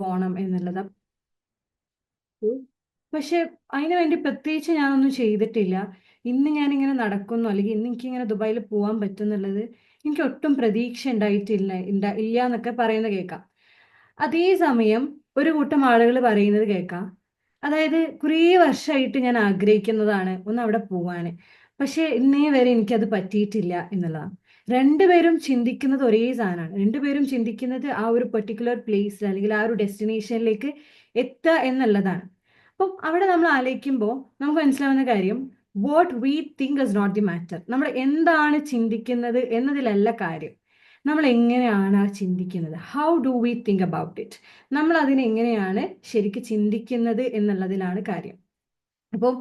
പോണം എന്നുള്ളത്. പക്ഷെ അതിനു വേണ്ടി പ്രത്യേകിച്ച് ഞാനൊന്നും ചെയ്തിട്ടില്ല. ഇന്ന് ഞാനിങ്ങനെ നടക്കുന്നു, അല്ലെങ്കിൽ ഇന്ന് എനിക്കിങ്ങനെ ദുബായിൽ പോകാൻ പറ്റുന്നുള്ളത് എനിക്ക് ഒട്ടും പ്രതീക്ഷ ഉണ്ടായിട്ടില്ല, ഇല്ല എന്നൊക്കെ പറയുന്നത് കേൾക്കാം. അതേ സമയം ഒരു കൂട്ടം ആളുകൾ പറയുന്നത് കേൾക്കാം, അതായത് കുറേ വർഷമായിട്ട് ഞാൻ ആഗ്രഹിക്കുന്നതാണ് ഒന്ന് അവിടെ പോവാന്, പക്ഷെ ഇന്നേ വരെ എനിക്കത് പറ്റിയിട്ടില്ല എന്നുള്ളതാണ്. രണ്ടുപേരും ചിന്തിക്കുന്നത് ഒരേ സാധനമാണ്. രണ്ടുപേരും ചിന്തിക്കുന്നത് ആ ഒരു പെർട്ടിക്കുലർ പ്ലേസിൽ അല്ലെങ്കിൽ ആ ഒരു ഡെസ്റ്റിനേഷനിലേക്ക് എത്തുക എന്നുള്ളതാണ്. അപ്പം അവിടെ നമ്മൾ ആലോചിക്കുമ്പോൾ നമുക്ക് മനസ്സിലാവുന്ന കാര്യം, what we think is not the matter. നമ്മൾ എന്താണ് ചിന്തിക്കുന്നത് എന്നതിലല്ല കാര്യം, നമ്മൾ എങ്ങനെയാണ് ആ ചിന്തിക്കുന്നത്. How do we think about it. നമ്മൾ അതിനെ എങ്ങനെയാണ് ശരിക്ക് ചിന്തിക്കുന്നത് എന്നുള്ളതിലാണ് കാര്യം. അപ്പം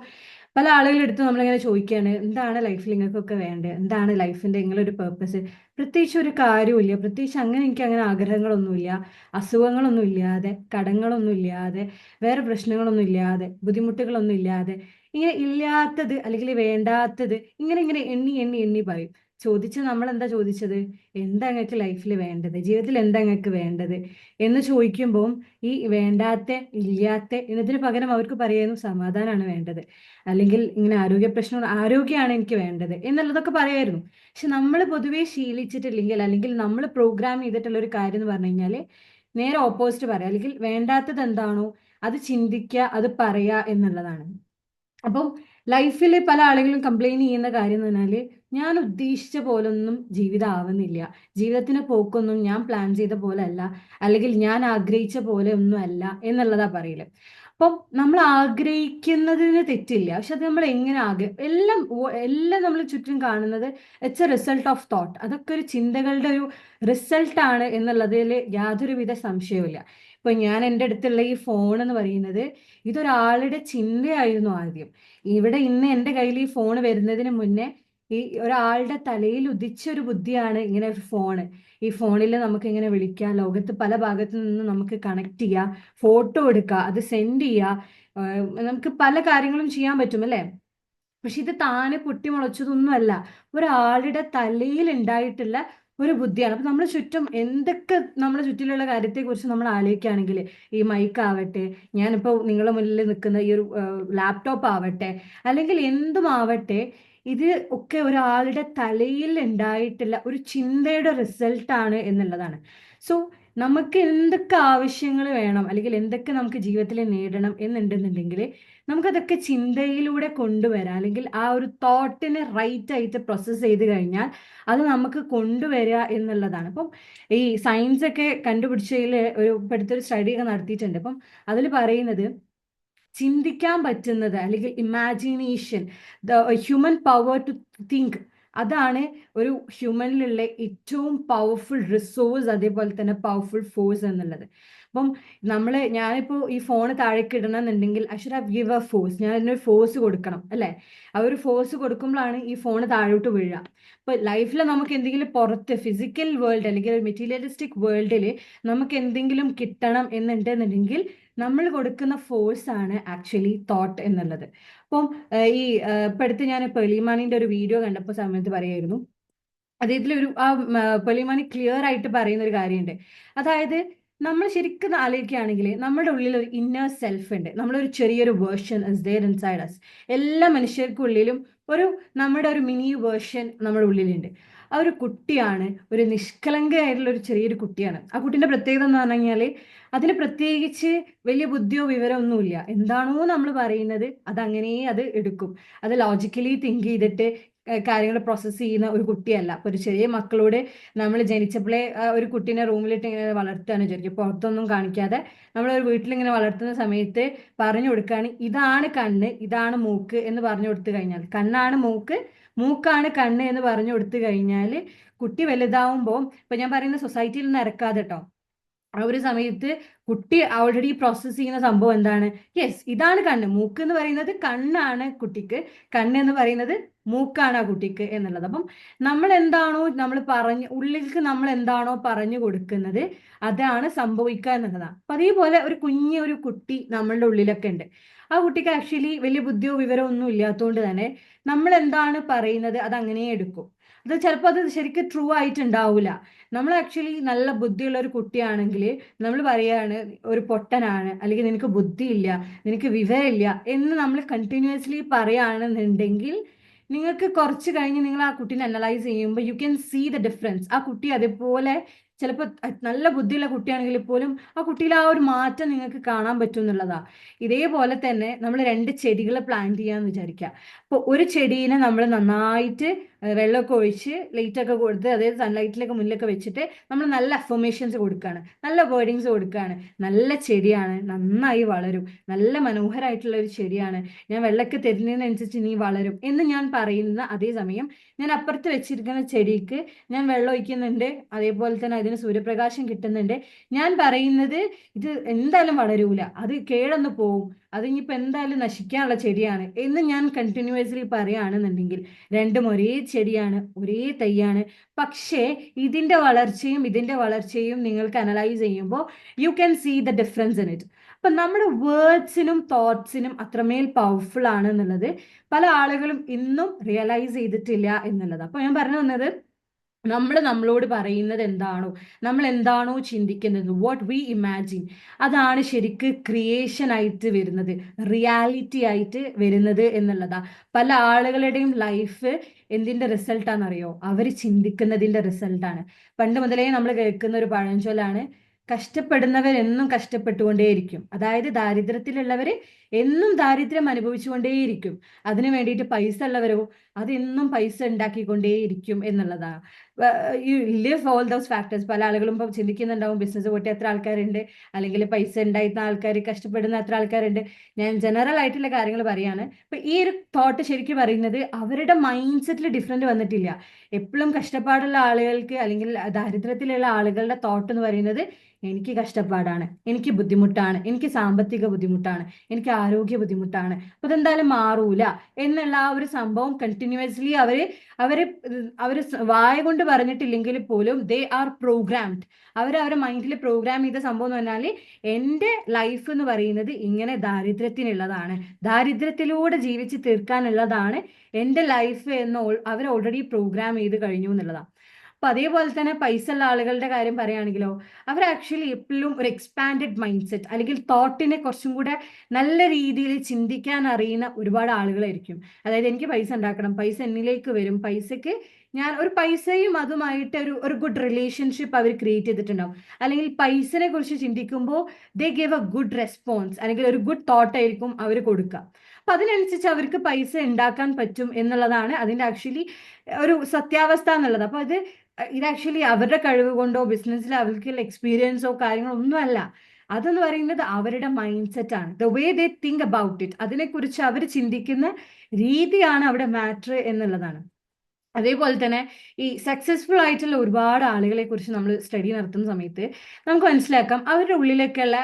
പല ആളുകളുടെ അടുത്ത് നമ്മളിങ്ങനെ ചോദിക്കുകയാണ്, എന്താണ് ലൈഫിൽ നിങ്ങൾക്കൊക്കെ വേണ്ടത്, എന്താണ് ലൈഫിന്റെ നിങ്ങളൊരു പേർപ്പസ്. പ്രത്യേകിച്ച് ഒരു കാര്യമില്ല, പ്രത്യേകിച്ച് അങ്ങനെ എനിക്ക് അങ്ങനെ ആഗ്രഹങ്ങളൊന്നുമില്ല. അസുഖങ്ങളൊന്നും ഇല്ലാതെ, കടങ്ങളൊന്നും ഇല്ലാതെ, വേറെ പ്രശ്നങ്ങളൊന്നും ഇല്ലാതെ, ബുദ്ധിമുട്ടുകളൊന്നും ഇല്ലാതെ, ഇങ്ങനെ ഇല്ലാത്തത് അല്ലെങ്കിൽ വേണ്ടാത്തത് ഇങ്ങനെ ഇങ്ങനെ എണ്ണി എണ്ണി എണ്ണി പറയും. ചോദിച്ച നമ്മൾ എന്താ ചോദിച്ചത്, എന്താ നിങ്ങൾക്ക് ലൈഫിൽ വേണ്ടത്, ജീവിതത്തിൽ എന്താ നിങ്ങൾക്ക് വേണ്ടത് എന്ന് ചോദിക്കുമ്പോൾ ഈ വേണ്ടാത്ത, ഇല്ലാത്ത എന്നതിന് പകരം അവർക്ക് പറയുന്നു സമാധാനമാണ് വേണ്ടത്, അല്ലെങ്കിൽ ഇങ്ങനെ ആരോഗ്യ പ്രശ്നങ്ങൾ, ആരോഗ്യമാണ് എനിക്ക് വേണ്ടത് എന്നുള്ളതൊക്കെ പറയായിരുന്നു. പക്ഷെ നമ്മൾ പൊതുവേ ശീലിച്ചിട്ടില്ലെങ്കിൽ, അല്ലെങ്കിൽ നമ്മൾ പ്രോഗ്രാം ചെയ്തിട്ടുള്ള ഒരു കാര്യം എന്ന് പറഞ്ഞു കഴിഞ്ഞാൽ നേരെ ഓപ്പോസിറ്റ് പറയാം, അല്ലെങ്കിൽ വേണ്ടാത്തത് എന്താണോ അത് ചിന്തിക്കുക, അത് പറയുക എന്നുള്ളതാണ്. അപ്പം ലൈഫിൽ പല ആളുകളും കംപ്ലൈന്റ് ചെയ്യുന്ന കാര്യം എന്ന് പറഞ്ഞാല്, ഞാൻ ഉദ്ദേശിച്ച പോലൊന്നും ജീവിതം ആവുന്നില്ല, ജീവിതത്തിന് പോക്കൊന്നും ഞാൻ പ്ലാൻ ചെയ്ത പോലെ അല്ല, അല്ലെങ്കിൽ ഞാൻ ആഗ്രഹിച്ച പോലെ ഒന്നും അല്ല എന്നുള്ളതാ പറയല്. അപ്പം നമ്മൾ ആഗ്രഹിക്കുന്നതിന് തെറ്റില്ല, പക്ഷെ അത് നമ്മൾ എങ്ങനെ എല്ലാം എല്ലാം നമ്മൾ ചുറ്റും കാണുന്നത് it's A result of thought. അതൊക്കെ ഒരു ചിന്തകളുടെ ഒരു റിസൾട്ടാണ് എന്നുള്ളതിൽ യാതൊരുവിധ സംശയവുമില്ല. ഇപ്പൊ ഞാൻ എൻ്റെ അടുത്തുള്ള ഈ ഫോൺ എന്ന് പറയുന്നത് ഇതൊരാളുടെ ചിന്തയായിരുന്നു ആദ്യം. ഇവിടെ ഇന്ന് എൻ്റെ കയ്യിൽ ഈ ഫോൺ വരുന്നതിന് മുന്നേ ഈ ഒരാളുടെ തലയിൽ ഉദിച്ച ഒരു ബുദ്ധിയാണ് ഇങ്ങനെ ഒരു ഫോണ്. ഈ ഫോണിൽ നമുക്ക് ഇങ്ങനെ വിളിക്കാം, ലോകത്ത് പല ഭാഗത്തു നിന്നും നമുക്ക് കണക്ട് ചെയ്യാം, ഫോട്ടോ എടുക്കുക, അത് സെൻഡ് ചെയ്യുക, നമുക്ക് പല കാര്യങ്ങളും ചെയ്യാൻ പറ്റും അല്ലേ. പക്ഷെ ഇത് താനെ പൊട്ടിമുളച്ചതൊന്നുമല്ല, ഒരാളുടെ തലയിൽ ഉണ്ടായിട്ടുള്ള ഒരു ബുദ്ധിയാണ്. അപ്പൊ നമ്മൾ ചുറ്റും എന്തൊക്കെ നമ്മുടെ ചുറ്റിലുള്ള കാര്യത്തെ കുറിച്ച് നമ്മൾ ആലോചിക്കുകയാണെങ്കിൽ, ഈ മൈക്ക് ആവട്ടെ, ഞാനിപ്പോ നിങ്ങളുടെ മുന്നിൽ നിൽക്കുന്ന ഈ ഒരു ലാപ്ടോപ്പ് ആവട്ടെ, അല്ലെങ്കിൽ എന്തും ആവട്ടെ, ഇത് ഒക്കെ ഒരാളുടെ തലയിൽ ഉണ്ടായിട്ടുള്ള ഒരു ചിന്തയുടെ റിസൾട്ടാണ് എന്നുള്ളതാണ്. സോ നമുക്ക് എന്തൊക്കെ ആവശ്യങ്ങൾ വേണം, അല്ലെങ്കിൽ എന്തൊക്കെ നമുക്ക് ജീവിതത്തിൽ നേടണം എന്നുണ്ടെന്നുണ്ടെങ്കിൽ നമുക്കതൊക്കെ ചിന്തയിലൂടെ കൊണ്ടുവരാം, അല്ലെങ്കിൽ ആ ഒരു തോട്ടിനെ റൈറ്റ് ആയിട്ട് പ്രോസസ്സ് ചെയ്ത് കഴിഞ്ഞാൽ അത് നമുക്ക് കൊണ്ടുവരിക എന്നുള്ളതാണ്. അപ്പം ഈ സയൻസ് ഒക്കെ കണ്ടുപിടിച്ചതിൽ ഒരു ഇപ്പോഴത്തെ ഒരു സ്റ്റഡി ഒക്കെ നടത്തിയിട്ടുണ്ട്. അപ്പം അതിൽ പറയുന്നത്, ചിന്തിക്കാൻ പറ്റുന്നത് അല്ലെങ്കിൽ imagination, the human power to think, അതാണ് ഒരു ഹ്യൂമനിലുള്ള ഏറ്റവും പവർഫുൾ റിസോഴ്സ്, അതേപോലെ തന്നെ പവർഫുൾ ഫോഴ്സ് എന്നുള്ളത്. അപ്പം ഞാനിപ്പോൾ ഈ ഫോൺ താഴേക്ക് ഇടണം എന്നുണ്ടെങ്കിൽ I should have give A force, ഞാൻ അതിനൊരു ഫോഴ്സ് കൊടുക്കണം അല്ലേ. ആ ഒരു ഫോഴ്സ് കൊടുക്കുമ്പോഴാണ് ഈ ഫോൺ താഴോട്ട് വീഴുക. ഇപ്പൊ ലൈഫിൽ നമുക്ക് എന്തെങ്കിലും പുറത്ത് ഫിസിക്കൽ വേൾഡ് അല്ലെങ്കിൽ മെറ്റീരിയലിസ്റ്റിക് വേൾഡിൽ നമുക്ക് എന്തെങ്കിലും കിട്ടണം എന്നുണ്ടെന്നുണ്ടെങ്കിൽ നമ്മൾ കൊടുക്കുന്ന ഫോഴ്സ് ആണ് ആക്ച്വലി തോട്ട് എന്നുള്ളത്. അപ്പം ഇപ്പൊ അടുത്ത് ഞാൻ പെർലിമാനിന്റെ ഒരു വീഡിയോ കണ്ടപ്പോൾ സമയത്ത് പറയായിരുന്നു, അദ്ദേഹത്തിലൊരു പെർലിമാനി ക്ലിയർ ആയിട്ട് പറയുന്ന ഒരു കാര്യമുണ്ട്. അതായത് നമ്മൾ ശരിക്കും ആലോചിക്കുകയാണെങ്കിൽ നമ്മുടെ ഉള്ളിൽ ഒരു ഇന്നർ സെൽഫ് ഉണ്ട്, നമ്മളൊരു ചെറിയൊരു version is there inside us. എല്ലാ മനുഷ്യർക്കുള്ളിലും നമ്മുടെ ഒരു മിനി വേർഷൻ നമ്മുടെ ഉള്ളിലുണ്ട്. ആ ഒരു കുട്ടിയാണ്, ഒരു നിഷ്കളങ്കയായിട്ടുള്ള ഒരു ചെറിയൊരു കുട്ടിയാണ്. ആ കുട്ടിന്റെ പ്രത്യേകത എന്ന് പറഞ്ഞു കഴിഞ്ഞാൽ അതിന് പ്രത്യേകിച്ച് വലിയ ബുദ്ധിയോ വിവരമോ ഒന്നുമില്ല. എന്താണോ നമ്മൾ പറയുന്നത് അതങ്ങനെ അത് എടുക്കും. അത് ലോജിക്കലി തിങ്ക് ചെയ്തിട്ട് കാര്യങ്ങൾ പ്രോസസ്സ് ചെയ്യുന്ന ഒരു കുട്ടിയല്ല. അപ്പൊ ഒരു ചെറിയ മക്കളോട് നമ്മൾ ജനിച്ചപ്പോഴേ ഒരു കുട്ടീനെ റൂമിലിട്ട് ഇങ്ങനെ വളർത്തുകയാണ് വിചാരിക്കും, പുറത്തൊന്നും കാണിക്കാതെ നമ്മൾ ഒരു വീട്ടിലിങ്ങനെ വളർത്തുന്ന സമയത്ത് പറഞ്ഞു കൊടുക്കുകയാണ്, ഇതാണ് കണ്ണ്, ഇതാണ് മൂക്ക് എന്ന് പറഞ്ഞു കൊടുത്തു കഴിഞ്ഞാൽ, കണ്ണാണ് മൂക്ക്, മൂക്കാണ് കണ്ണ് എന്ന് പറഞ്ഞു കൊടുത്തു കഴിഞ്ഞാൽ കുട്ടി വലുതാവുമ്പോൾ, ഇപ്പൊ ഞാൻ പറയുന്ന സൊസൈറ്റിയിൽ നിന്ന് ഇറക്കാതെ കേട്ടോ, ആ ഒരു സമയത്ത് കുട്ടി ഓൾറെഡി പ്രോസസ് ചെയ്യുന്ന സംഭവം എന്താണ്, യെസ് ഇതാണ് കണ്ണ്, മൂക്ക് എന്ന് പറയുന്നത് കണ്ണാണ് കുട്ടിക്ക്, കണ്ണ് എന്ന് പറയുന്നത് മൂക്കാണ് ആ കുട്ടിക്ക് എന്നുള്ളത്. അപ്പം നമ്മൾ എന്താണോ ഉള്ളിലേക്ക് നമ്മൾ എന്താണോ പറഞ്ഞു കൊടുക്കുന്നത് അതാണ് സംഭവിക്കുക എന്നുള്ളതാണ്. അപ്പൊ അതേപോലെ ഒരു കുട്ടി നമ്മളുടെ ഉള്ളിലൊക്കെ ഉണ്ട്. ആ കുട്ടിക്ക് ആക്ച്വലി വലിയ ബുദ്ധിയോ വിവരമോ ഒന്നും ഇല്ലാത്തതുകൊണ്ട് തന്നെ നമ്മൾ എന്താണ് പറയുന്നത് അത് അങ്ങനെ എടുക്കും. അത് ചിലപ്പോൾ അത് ശരിക്കും ട്രൂ ആയിട്ടുണ്ടാവില്ല. നമ്മൾ ആക്ച്വലി നല്ല ബുദ്ധിയുള്ള ഒരു കുട്ടിയാണെങ്കിൽ നമ്മൾ പറയാണ് ഒരു പൊട്ടനാണ്, അല്ലെങ്കിൽ നിനക്ക് ബുദ്ധിയില്ല, നിനക്ക് വിവരമില്ല എന്ന് നമ്മൾ കണ്ടിന്യൂസ്ലി പറയുകയാണെന്നുണ്ടെങ്കിൽ നിങ്ങൾക്ക് കുറച്ച് കഴിഞ്ഞ് നിങ്ങൾ ആ കുട്ടീനെ അനലൈസ് ചെയ്യുമ്പോൾ you can see the difference. ആ കുട്ടി അതേപോലെ ചിലപ്പോൾ നല്ല ബുദ്ധിയുള്ള കുട്ടിയാണെങ്കിൽ പോലും ആ കുട്ടിയിൽ ആ ഒരു മാറ്റം നിങ്ങൾക്ക് കാണാൻ പറ്റും എന്നുള്ളതാ. ഇതേപോലെ തന്നെ നമ്മൾ 2 ചെടികൾ പ്ലാന്റ് ചെയ്യാന്ന് വിചാരിക്കുക. അപ്പോൾ ഒരു ചെടീനെ നമ്മൾ നന്നായിട്ട് വെള്ളമൊക്കെ ഒഴിച്ച് ലൈറ്റൊക്കെ കൊടുത്ത് അതായത് സൺലൈറ്റിലൊക്കെ മുന്നിലൊക്കെ വെച്ചിട്ട് നമ്മൾ നല്ല അഫർമേഷൻസ് കൊടുക്കുകയാണ്, നല്ല വേർഡിങ്സ് കൊടുക്കുകയാണ്. നല്ല ചെടിയാണ്, നന്നായി വളരും, നല്ല മനോഹരമായിട്ടുള്ള ഒരു ചെടിയാണ്, ഞാൻ വെള്ളമൊക്കെ തരുന്നതിനനുസരിച്ച് നീ വളരും എന്ന് ഞാൻ പറയുന്ന അതേ സമയം ഞാൻ അപ്പുറത്ത് വെച്ചിരിക്കുന്ന ചെടിക്ക് ഞാൻ വെള്ളം ഒഴിക്കുന്നുണ്ട്, അതേപോലെ തന്നെ അതിന് സൂര്യപ്രകാശം കിട്ടുന്നുണ്ട്. ഞാൻ പറയുന്നത് ഇത് എന്തായാലും വളരൂല, അത് കേടന്ന് പോവും, അത് ഇനിയിപ്പോൾ എന്തായാലും നശിക്കാനുള്ള ചെടിയാണ് എന്ന് ഞാൻ കണ്ടിന്യൂസ്ലി പറയുകയാണെന്നുണ്ടെങ്കിൽ രണ്ടും ഒരേ ചെടിയാണ്, ഒരേ തൈയാണ്. പക്ഷേ ഇതിന്റെ വളർച്ചയും നിങ്ങൾക്ക് അനലൈസ് ചെയ്യുമ്പോൾ you can see the difference in it. അപ്പൊ നമ്മുടെ വേർഡ്സിനും തോട്ട്സിനും അത്രമേൽ പവർഫുൾ ആണ് എന്നുള്ളത് പല ആളുകളും ഇന്നും റിയലൈസ് ചെയ്തിട്ടില്ല എന്നുള്ളത്. അപ്പൊ ഞാൻ പറഞ്ഞു വന്നത്, നമ്മളോട് പറയുന്നത് എന്താണോ, നമ്മൾ എന്താണോ ചിന്തിക്കുന്നത്, വാട്ട് വി ഇമാജിൻ, അതാണ് ശരിക്ക് ക്രിയേഷൻ ആയിട്ട് വരുന്നത്, റിയാലിറ്റി ആയിട്ട് വരുന്നത് എന്നുള്ളതാ. പല ആളുകളുടെയും ലൈഫ് എന്തിന്റെ റിസൾട്ടാണെന്നറിയോ? അവർ ചിന്തിക്കുന്നതിന്റെ റിസൾട്ടാണ്. പണ്ട് മുതലേ നമ്മൾ കേൾക്കുന്ന ഒരു പഴഞ്ചൊല്ലാണ്, കഷ്ടപ്പെടുന്നവരെന്നും കഷ്ടപ്പെട്ടുകൊണ്ടേയിരിക്കും. അതായത് ദാരിദ്ര്യത്തിലുള്ളവർ എന്നും ദാരിദ്ര്യം അനുഭവിച്ചുകൊണ്ടേയിരിക്കും, അതിനു വേണ്ടിയിട്ട് പൈസ ഉള്ളവരോ അതെന്നും പൈസ ഉണ്ടാക്കിക്കൊണ്ടേയിരിക്കും എന്നുള്ളതാണ്. You live all those factors. പല ആളുകളും ഇപ്പം ചിന്തിക്കുന്നുണ്ടാവും, ബിസിനസ് പൊട്ടി എത്ര ആൾക്കാരുണ്ട്, അല്ലെങ്കിൽ പൈസ ഉണ്ടായിരുന്ന ആൾക്കാർ കഷ്ടപ്പെടുന്ന എത്ര ആൾക്കാരുണ്ട്. ഞാൻ ജനറൽ ആയിട്ടുള്ള കാര്യങ്ങൾ പറയാണ്. അപ്പൊ ഈ ഒരു തോട്ട് ശരിക്കും പറയുന്നത് അവരുടെ മൈൻഡ് സെറ്റിൽ ഡിഫറെന്റ് വന്നിട്ടില്ല. എപ്പോഴും കഷ്ടപ്പാടുള്ള ആളുകൾക്ക് അല്ലെങ്കിൽ ദാരിദ്ര്യത്തിലുള്ള ആളുകളുടെ തോട്ട് എന്ന് പറയുന്നത് എനിക്ക് കഷ്ടപ്പാടാണ്, എനിക്ക് ബുദ്ധിമുട്ടാണ്, എനിക്ക് സാമ്പത്തിക ബുദ്ധിമുട്ടാണ്, എനിക്ക് ആരോഗ്യ ബുദ്ധിമുട്ടാണ്, അപ്പൊ അതെന്തായാലും മാറൂല എന്നുള്ള ആ ഒരു സംഭവം കണ്ടിന്യൂസ്ലി അവര് അവര് വായ കൊണ്ട് പറഞ്ഞിട്ടില്ലെങ്കിൽ പോലും ദേ ആർ പ്രോഗ്രാംഡ്. അവരുടെ മൈൻഡിൽ പ്രോഗ്രാം ചെയ്ത സംഭവം എന്ന് പറഞ്ഞാൽ എൻ്റെ ലൈഫ് എന്ന് പറയുന്നത് ഇങ്ങനെ ദാരിദ്ര്യത്തിനുള്ളതാണ്, ദാരിദ്ര്യത്തിലൂടെ ജീവിച്ച് തീർക്കാനുള്ളതാണ് എൻ്റെ ലൈഫ് എന്ന് അവർ ഓൾറെഡി പ്രോഗ്രാം ചെയ്ത് കഴിഞ്ഞു എന്നുള്ളതാണ്. അപ്പൊ അതേപോലെ തന്നെ പൈസ ഉള്ള ആളുകളുടെ കാര്യം പറയുകയാണെങ്കിലോ, അവർ ആക്ച്വലി എപ്പോഴും ഒരു എക്സ്പാൻഡഡ് മൈൻഡ് സെറ്റ് അല്ലെങ്കിൽ തോട്ടിനെ കുറച്ചും കൂടെ നല്ല രീതിയിൽ ചിന്തിക്കാൻ അറിയുന്ന ഒരുപാട് ആളുകളായിരിക്കും. അതായത് എനിക്ക് പൈസ ഉണ്ടാക്കണം, പൈസ എന്നിലേക്ക് വരും, പൈസക്ക് ഞാൻ ഒരു പൈസയും അതുമായിട്ട് ഒരു ഗുഡ് റിലേഷൻഷിപ്പ് അവർ ക്രിയേറ്റ് ചെയ്തിട്ടുണ്ടാവും. അല്ലെങ്കിൽ പൈസനെ കുറിച്ച് ചിന്തിക്കുമ്പോൾ ദേ ഗിവ് എ ഗുഡ് റെസ്പോൺസ്, അല്ലെങ്കിൽ ഒരു ഗുഡ് തോട്ട് ആയിരിക്കും അവർ കൊടുക്കുക. അപ്പൊ അതിനനുസരിച്ച് അവർക്ക് പൈസ ഉണ്ടാക്കാൻ പറ്റും എന്നുള്ളതാണ് അതിന്റെ ആക്ച്വലി ഒരു സത്യാവസ്ഥ എന്നുള്ളത്. അപ്പൊ ഇത് ആക്ച്വലി അവരുടെ കഴിവ് കൊണ്ടോ ബിസിനസ്സിൽ അവർക്കുള്ള എക്സ്പീരിയൻസോ കാര്യങ്ങളോ ഒന്നുമല്ല. അതെന്ന് പറയുന്നത് അവരുടെ മൈൻഡ് സെറ്റ് ആണ്, the way they think about it, അതിനെക്കുറിച്ച് അവർ ചിന്തിക്കുന്ന രീതിയാണ് അവിടെ മാറ്റർ എന്നുള്ളതാണ്. അതേപോലെ തന്നെ ഈ സക്സസ്ഫുൾ ആയിട്ടുള്ള ഒരുപാട് ആളുകളെ കുറിച്ച് നമ്മൾ സ്റ്റഡി നടത്തുന്ന സമയത്ത് നമുക്ക് മനസ്സിലാക്കാം അവരുടെ ഉള്ളിലേക്കുള്ള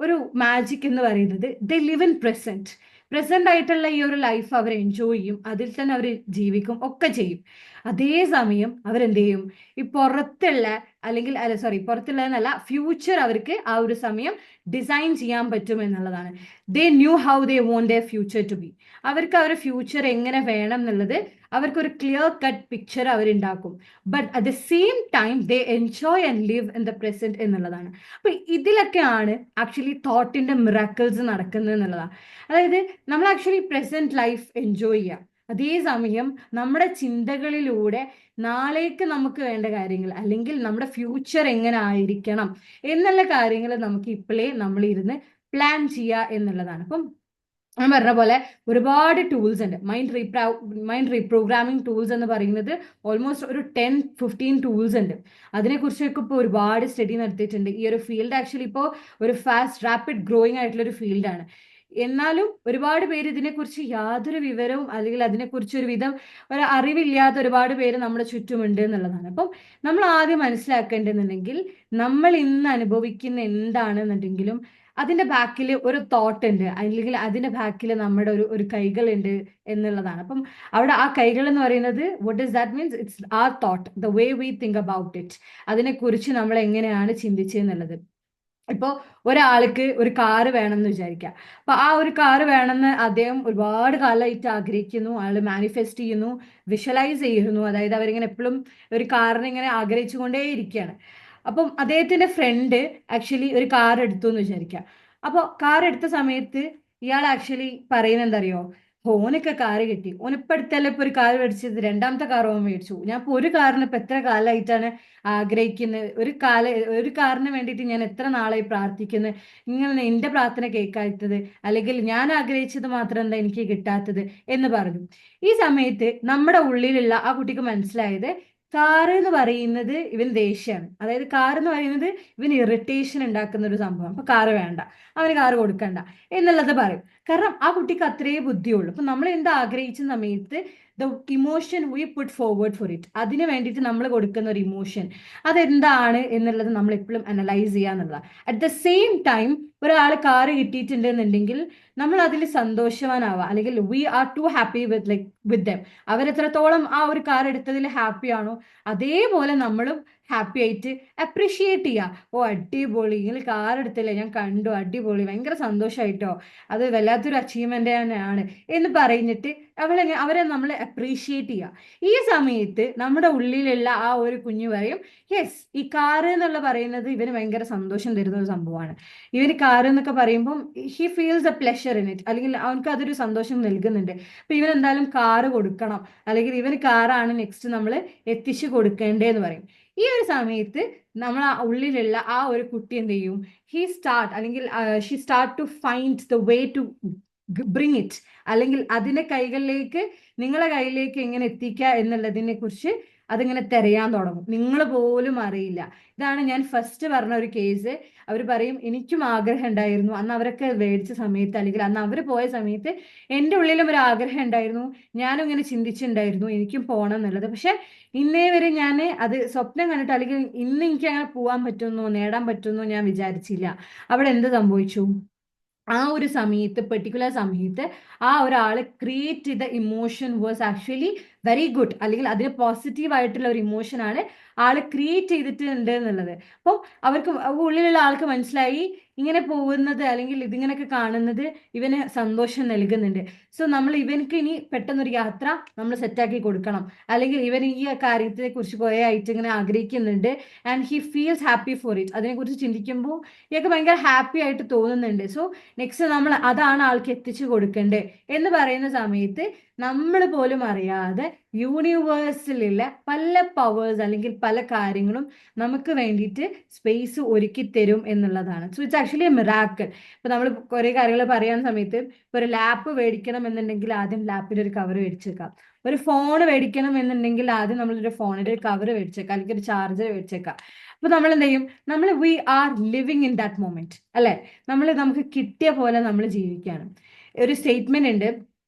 ഒരു മാജിക് എന്ന് പറയുന്നത് ദേ ലിവ് ഇൻ പ്രസന്റ് ആയിട്ടുള്ള ഈ ഒരു ലൈഫ് അവർ എൻജോയ് ചെയ്യും, അതിൽ തന്നെ അവർ ജീവിക്കും ഒക്കെ ചെയ്യും. അതേസമയം അവരെന്ത് ചെയ്യും, ഈ പുറത്തുള്ള അല്ലെങ്കിൽ പുറത്തുള്ള എന്നല്ല, ഫ്യൂച്ചർ അവർക്ക് ആ ഒരു സമയം ഡിസൈൻ ചെയ്യാൻ പറ്റും എന്നുള്ളതാണ്. They knew how they want their future to be. അവർക്ക് അവരുടെ ഫ്യൂച്ചർ എങ്ങനെ വേണം എന്നുള്ളത് അവർക്കൊരു ക്ലിയർ കട്ട് പിക്ചർ അവരുണ്ടാക്കും. But at the same time they enjoy and live in the present എന്നുള്ളതാണ്. അപ്പൊ ഇതിലൊക്കെയാണ് ആക്ച്വലി തോട്ടിന്റെ മിറാക്കിൾസ് നടക്കുന്നത് എന്നുള്ളതാണ്. അതായത് നമ്മൾ ആക്ച്വലി പ്രസന്റ് ലൈഫ് എൻജോയ് ചെയ്യുക, അതേസമയം നമ്മുടെ ചിന്തകളിലൂടെ നാളേക്ക് നമുക്ക് വേണ്ട കാര്യങ്ങൾ അല്ലെങ്കിൽ നമ്മുടെ ഫ്യൂച്ചർ എങ്ങനെ ആയിരിക്കണം എന്നുള്ള കാര്യങ്ങൾ നമുക്ക് ഇപ്പോഴേ നമ്മൾ ഇരുന്ന് പ്ലാൻ ചെയ്യുക എന്നുള്ളതാണ്. അപ്പം ഞാൻ പറഞ്ഞ പോലെ ഒരുപാട് ടൂൾസ് ഉണ്ട്. മൈൻഡ് റീപ്രോഗ്രാമിംഗ് ടൂൾസ് എന്ന് പറയുന്നത് ഓൾമോസ്റ്റ് ഒരു 10-15 ടൂൾസ് ഉണ്ട്. അതിനെക്കുറിച്ചൊക്കെ ഇപ്പോൾ ഒരുപാട് സ്റ്റഡി നടത്തിയിട്ടുണ്ട്. ഈ ഒരു ഫീൽഡ് ആക്ച്വലി ഇപ്പോൾ ഒരു റാപ്പിഡ് ഗ്രോയിങ് ആയിട്ടുള്ള ഒരു ഫീൽഡാണ്. എന്നാലും ഒരുപാട് പേര് ഇതിനെക്കുറിച്ച് യാതൊരു വിവരവും അല്ലെങ്കിൽ അതിനെക്കുറിച്ച് ഒരു അറിവില്ലാത്ത ഒരുപാട് പേര് നമ്മുടെ ചുറ്റുമുണ്ട് എന്നുള്ളതാണ്. അപ്പം നമ്മൾ ആദ്യം മനസ്സിലാക്കേണ്ടതെന്നുണ്ടെങ്കിൽ നമ്മൾ ഇന്ന് അനുഭവിക്കുന്ന എന്താണെന്നുണ്ടെങ്കിലും അതിന്റെ ബാക്കിൽ ഒരു തോട്ട് ഉണ്ട്, അല്ലെങ്കിൽ അതിന്റെ ബാക്കിൽ നമ്മുടെ ഒരു കൈകളുണ്ട് എന്നുള്ളതാണ്. അപ്പം അവിടെ ആ കൈകൾ എന്ന് പറയുന്നത് what does that means, it's our thought, the way we think about it, അതിനെക്കുറിച്ച് നമ്മൾ എങ്ങനെയാണ് ചിന്തിച്ചെന്നുള്ളത്. ഇപ്പോൾ ഒരാൾക്ക് ഒരു കാറ് വേണമെന്ന് വിചാരിക്കുക. അപ്പൊ ആ ഒരു കാറ് വേണമെന്ന് അദ്ദേഹം ഒരുപാട് കാലമായിട്ട് ആഗ്രഹിക്കുന്നു, അയാൾ മാനിഫെസ്റ്റ് ചെയ്യുന്നു, വിഷ്വലൈസ് ചെയ്യുന്നു. അതായത് അവരിങ്ങനെ എപ്പോഴും ഒരു കാറിനെ ഇങ്ങനെ ആഗ്രഹിച്ചുകൊണ്ടേ ഇരിക്കുകയാണ്. അപ്പം അദ്ദേഹത്തിന്റെ ഫ്രണ്ട് ആക്ച്വലി ഒരു കാർ എടുത്തു എന്ന് വിചാരിക്കുക. അപ്പോൾ കാർ എടുത്ത സമയത്ത് ഇയാൾ ആക്ച്വലി പറയുന്നത് എന്താ അറിയോ? ഓനൊക്കെ കാറ് കിട്ടി, ഓനിപ്പോ അടുത്തല്ലേ ഇപ്പൊ ഒരു കാർ മേടിച്ചത്, രണ്ടാമത്തെ കാർ ഓൻ മേടിച്ചു. ഞാൻ ഇപ്പൊ ഒരു കാറിന് ഇപ്പൊ എത്ര കാലമായിട്ടാണ് ആഗ്രഹിക്കുന്നത്, ഒരു കാറിന് വേണ്ടിയിട്ട് ഞാൻ എത്ര നാളായി പ്രാർത്ഥിക്കുന്നത്, നിങ്ങൾ എന്റെ പ്രാർത്ഥന കേൾക്കാത്തത്, അല്ലെങ്കിൽ ഞാൻ ആഗ്രഹിച്ചത് മാത്രം എന്താ എനിക്ക് കിട്ടാത്തത് എന്ന് പറഞ്ഞു. ഈ സമയത്ത് നമ്മുടെ ഉള്ളിലുള്ള ആ കുട്ടിക്ക് മനസ്സിലായത് കാറ് എന്ന് പറയുന്നത് ഇവൻ ദേഷ്യമാണ്. അതായത് കാർ എന്ന് പറയുന്നത് ഇവൻ ഇറിറ്റേഷൻ ഉണ്ടാക്കുന്ന ഒരു സംഭവം. അപ്പൊ കാറ് വേണ്ട, അവന് കാറ് കൊടുക്കണ്ട എന്നുള്ളത് പറയും. കാരണം ആ കുട്ടിക്ക് അത്രയേ ബുദ്ധിയുള്ളൂ. അപ്പൊ നമ്മൾ എന്താ ആഗ്രഹിച്ച സമയത്ത് the emotion we put forward for it, അതിന് വേണ്ടിയിട്ട് നമ്മൾ കൊടുക്കുന്ന ഒരു ഇമോഷൻ അതെന്താണ് എന്നുള്ളത് നമ്മൾ എപ്പോഴും അനലൈസ് ചെയ്യാന്നുള്ളതാണ്. അറ്റ് ദ സെയിം ടൈം ഒരാൾ കാറ് കിട്ടിയിട്ടുണ്ടെന്നുണ്ടെങ്കിൽ നമ്മൾ അതിൽ സന്തോഷവാനാവുക, അല്ലെങ്കിൽ we are too happy with them. അവരെത്രത്തോളം ആ ഒരു കാർ എടുത്തതിൽ ഹാപ്പി ആണോ അതേപോലെ നമ്മളും ഹാപ്പി ആയിട്ട് അപ്രീഷിയേറ്റ് ചെയ്യുക. ഓ അടിപൊളി, നിങ്ങൾ കാർ എടുത്തില്ലേ, ഞാൻ കണ്ടു, അടിപൊളി, ഭയങ്കര സന്തോഷമായിട്ടോ, അത് വല്ലാത്തൊരു അച്ചീവ്മെന്റ് തന്നെയാണ് എന്ന് പറഞ്ഞിട്ട് അവരെ നമ്മൾ അപ്രീഷിയേറ്റ് ചെയ്യുക. ഈ സമയത്ത് നമ്മുടെ ഉള്ളിലുള്ള ആ ഒരു കുഞ്ഞു പറയും, യെസ്, ഈ കാറ് എന്നുള്ള പറയുന്നത് ഇവന് ഭയങ്കര സന്തോഷം തരുന്ന ഒരു സംഭവമാണ്. ഇവന് കാറ് എന്നൊക്കെ പറയുമ്പം he feels A pleasure in it, അല്ലെങ്കിൽ അവനക്ക് അതൊരു സന്തോഷം നൽകുന്നുണ്ട്. അപ്പൊ ഇവൻ എന്തായാലും കാറ് കൊടുക്കണം, അല്ലെങ്കിൽ ഇവന് കാറാണ് നെക്സ്റ്റ് നമ്മൾ എത്തിച്ചു കൊടുക്കേണ്ടതെന്ന് പറയും. ഈ ഒരു സമയത്ത് നമ്മൾ ആ ഉള്ളിലുള്ള ആ ഒരു കുട്ടി എന്ത് ചെയ്യും? ഹി സ്റ്റാർട്ട്, അല്ലെങ്കിൽ she start to find the way to bring it, അല്ലെങ്കിൽ അതിനെ കൈകളിലേക്ക്, നിങ്ങളെ കയ്യിലേക്ക് എങ്ങനെ എത്തിക്കുക എന്നുള്ളതിനെ കുറിച്ച് അതിങ്ങനെ തിരയാൻ തുടങ്ങും. നിങ്ങൾ പോലും അറിയില്ല. ഇതാണ് ഞാൻ ഫസ്റ്റ് പറഞ്ഞ ഒരു കേസ്. അവർ പറയും, എനിക്കും ആഗ്രഹം ഉണ്ടായിരുന്നു, അന്ന് അവരൊക്കെ മേടിച്ച സമയത്ത്, അല്ലെങ്കിൽ അന്ന് അവർ പോയ സമയത്ത് എൻ്റെ ഉള്ളിലും ഒരു ആഗ്രഹം ഉണ്ടായിരുന്നു, ഞാനും ഇങ്ങനെ ചിന്തിച്ചിട്ടുണ്ടായിരുന്നു എനിക്കും പോകണം എന്നുള്ളത്. പക്ഷെ ഇന്നേ വരെ ഞാൻ അത് സ്വപ്നം കണ്ടിട്ട്, അല്ലെങ്കിൽ ഇന്ന് എനിക്ക് അങ്ങനെ പോകാൻ പറ്റുമെന്നോ നേടാൻ പറ്റുമെന്നോ ഞാൻ വിചാരിച്ചില്ല. അവിടെ എന്ത് സംഭവിച്ചു? ആ ഒരു സമയത്ത്, പെർട്ടിക്കുലർ സമയത്ത് ആ ഒരാൾ ക്രിയേറ്റ് ചെയ്ത emotion was actually very good, അല്ലെങ്കിൽ അതിന് പോസിറ്റീവ് ആയിട്ടുള്ള ഒരു ഇമോഷനാണ് ആൾ ക്രിയേറ്റ് ചെയ്തിട്ടുണ്ട് എന്നുള്ളത്. അപ്പം അവർക്ക് ഉള്ളിലുള്ള ആൾക്ക് മനസ്സിലായി, ഇങ്ങനെ പോകുന്നത് അല്ലെങ്കിൽ ഇതിങ്ങനെയൊക്കെ കാണുന്നത് ഇവന് സന്തോഷം നൽകുന്നുണ്ട്. സോ നമ്മൾ ഇവനക്ക് ഇനി പെട്ടെന്നൊരു യാത്ര നമ്മൾ സെറ്റാക്കി കൊടുക്കണം, അല്ലെങ്കിൽ ഇവൻ ഈ കാര്യത്തെ കുറിച്ച് കുറേ ആയിട്ട് ഇങ്ങനെ ആഗ്രഹിക്കുന്നുണ്ട്, and he feels happy for it. അതിനെക്കുറിച്ച് ചിന്തിക്കുമ്പോൾ ഇയാൾക്ക് ഭയങ്കര ഹാപ്പി ആയിട്ട് തോന്നുന്നുണ്ട്. സോ നെക്സ്റ്റ് നമ്മൾ അതാണ് ആൾക്ക് എത്തിച്ചു കൊടുക്കേണ്ടത് എന്ന് പറയുന്ന സമയത്ത് നമ്മൾ പോലും അറിയാതെ യൂണിവേഴ്സിലുള്ള പല പവേഴ്സ്, അല്ലെങ്കിൽ പല കാര്യങ്ങളും നമുക്ക് വേണ്ടിയിട്ട് സ്പേസ് ഒരുക്കി തരും എന്നുള്ളതാണ്. So it's actually A miracle. ഇപ്പൊ നമ്മൾ കുറെ കാര്യങ്ങൾ പറയാൻ സമയത്ത്, ഇപ്പൊ ഒരു ലാപ്പ് മേടിക്കണം എന്നുണ്ടെങ്കിൽ ആദ്യം ലാപ്പിന്റെ ഒരു കവർ മേടിച്ചേക്കാം. ഒരു ഫോൺ മേടിക്കണം എന്നുണ്ടെങ്കിൽ ആദ്യം നമ്മളൊരു ഫോണിന്റെ ഒരു കവർ മേടിച്ചേക്കാം, അല്ലെങ്കിൽ ഒരു ചാർജർ മേടിച്ചേക്കാം. അപ്പൊ നമ്മൾ എന്ത് ചെയ്യും? നമ്മൾ we are living in that moment, അല്ലെ? നമുക്ക് കിട്ടിയ പോലെ നമ്മൾ ജീവിക്കുകയാണ്. ഒരു സ്റ്റേറ്റ്മെന്റ് ഉണ്ട്,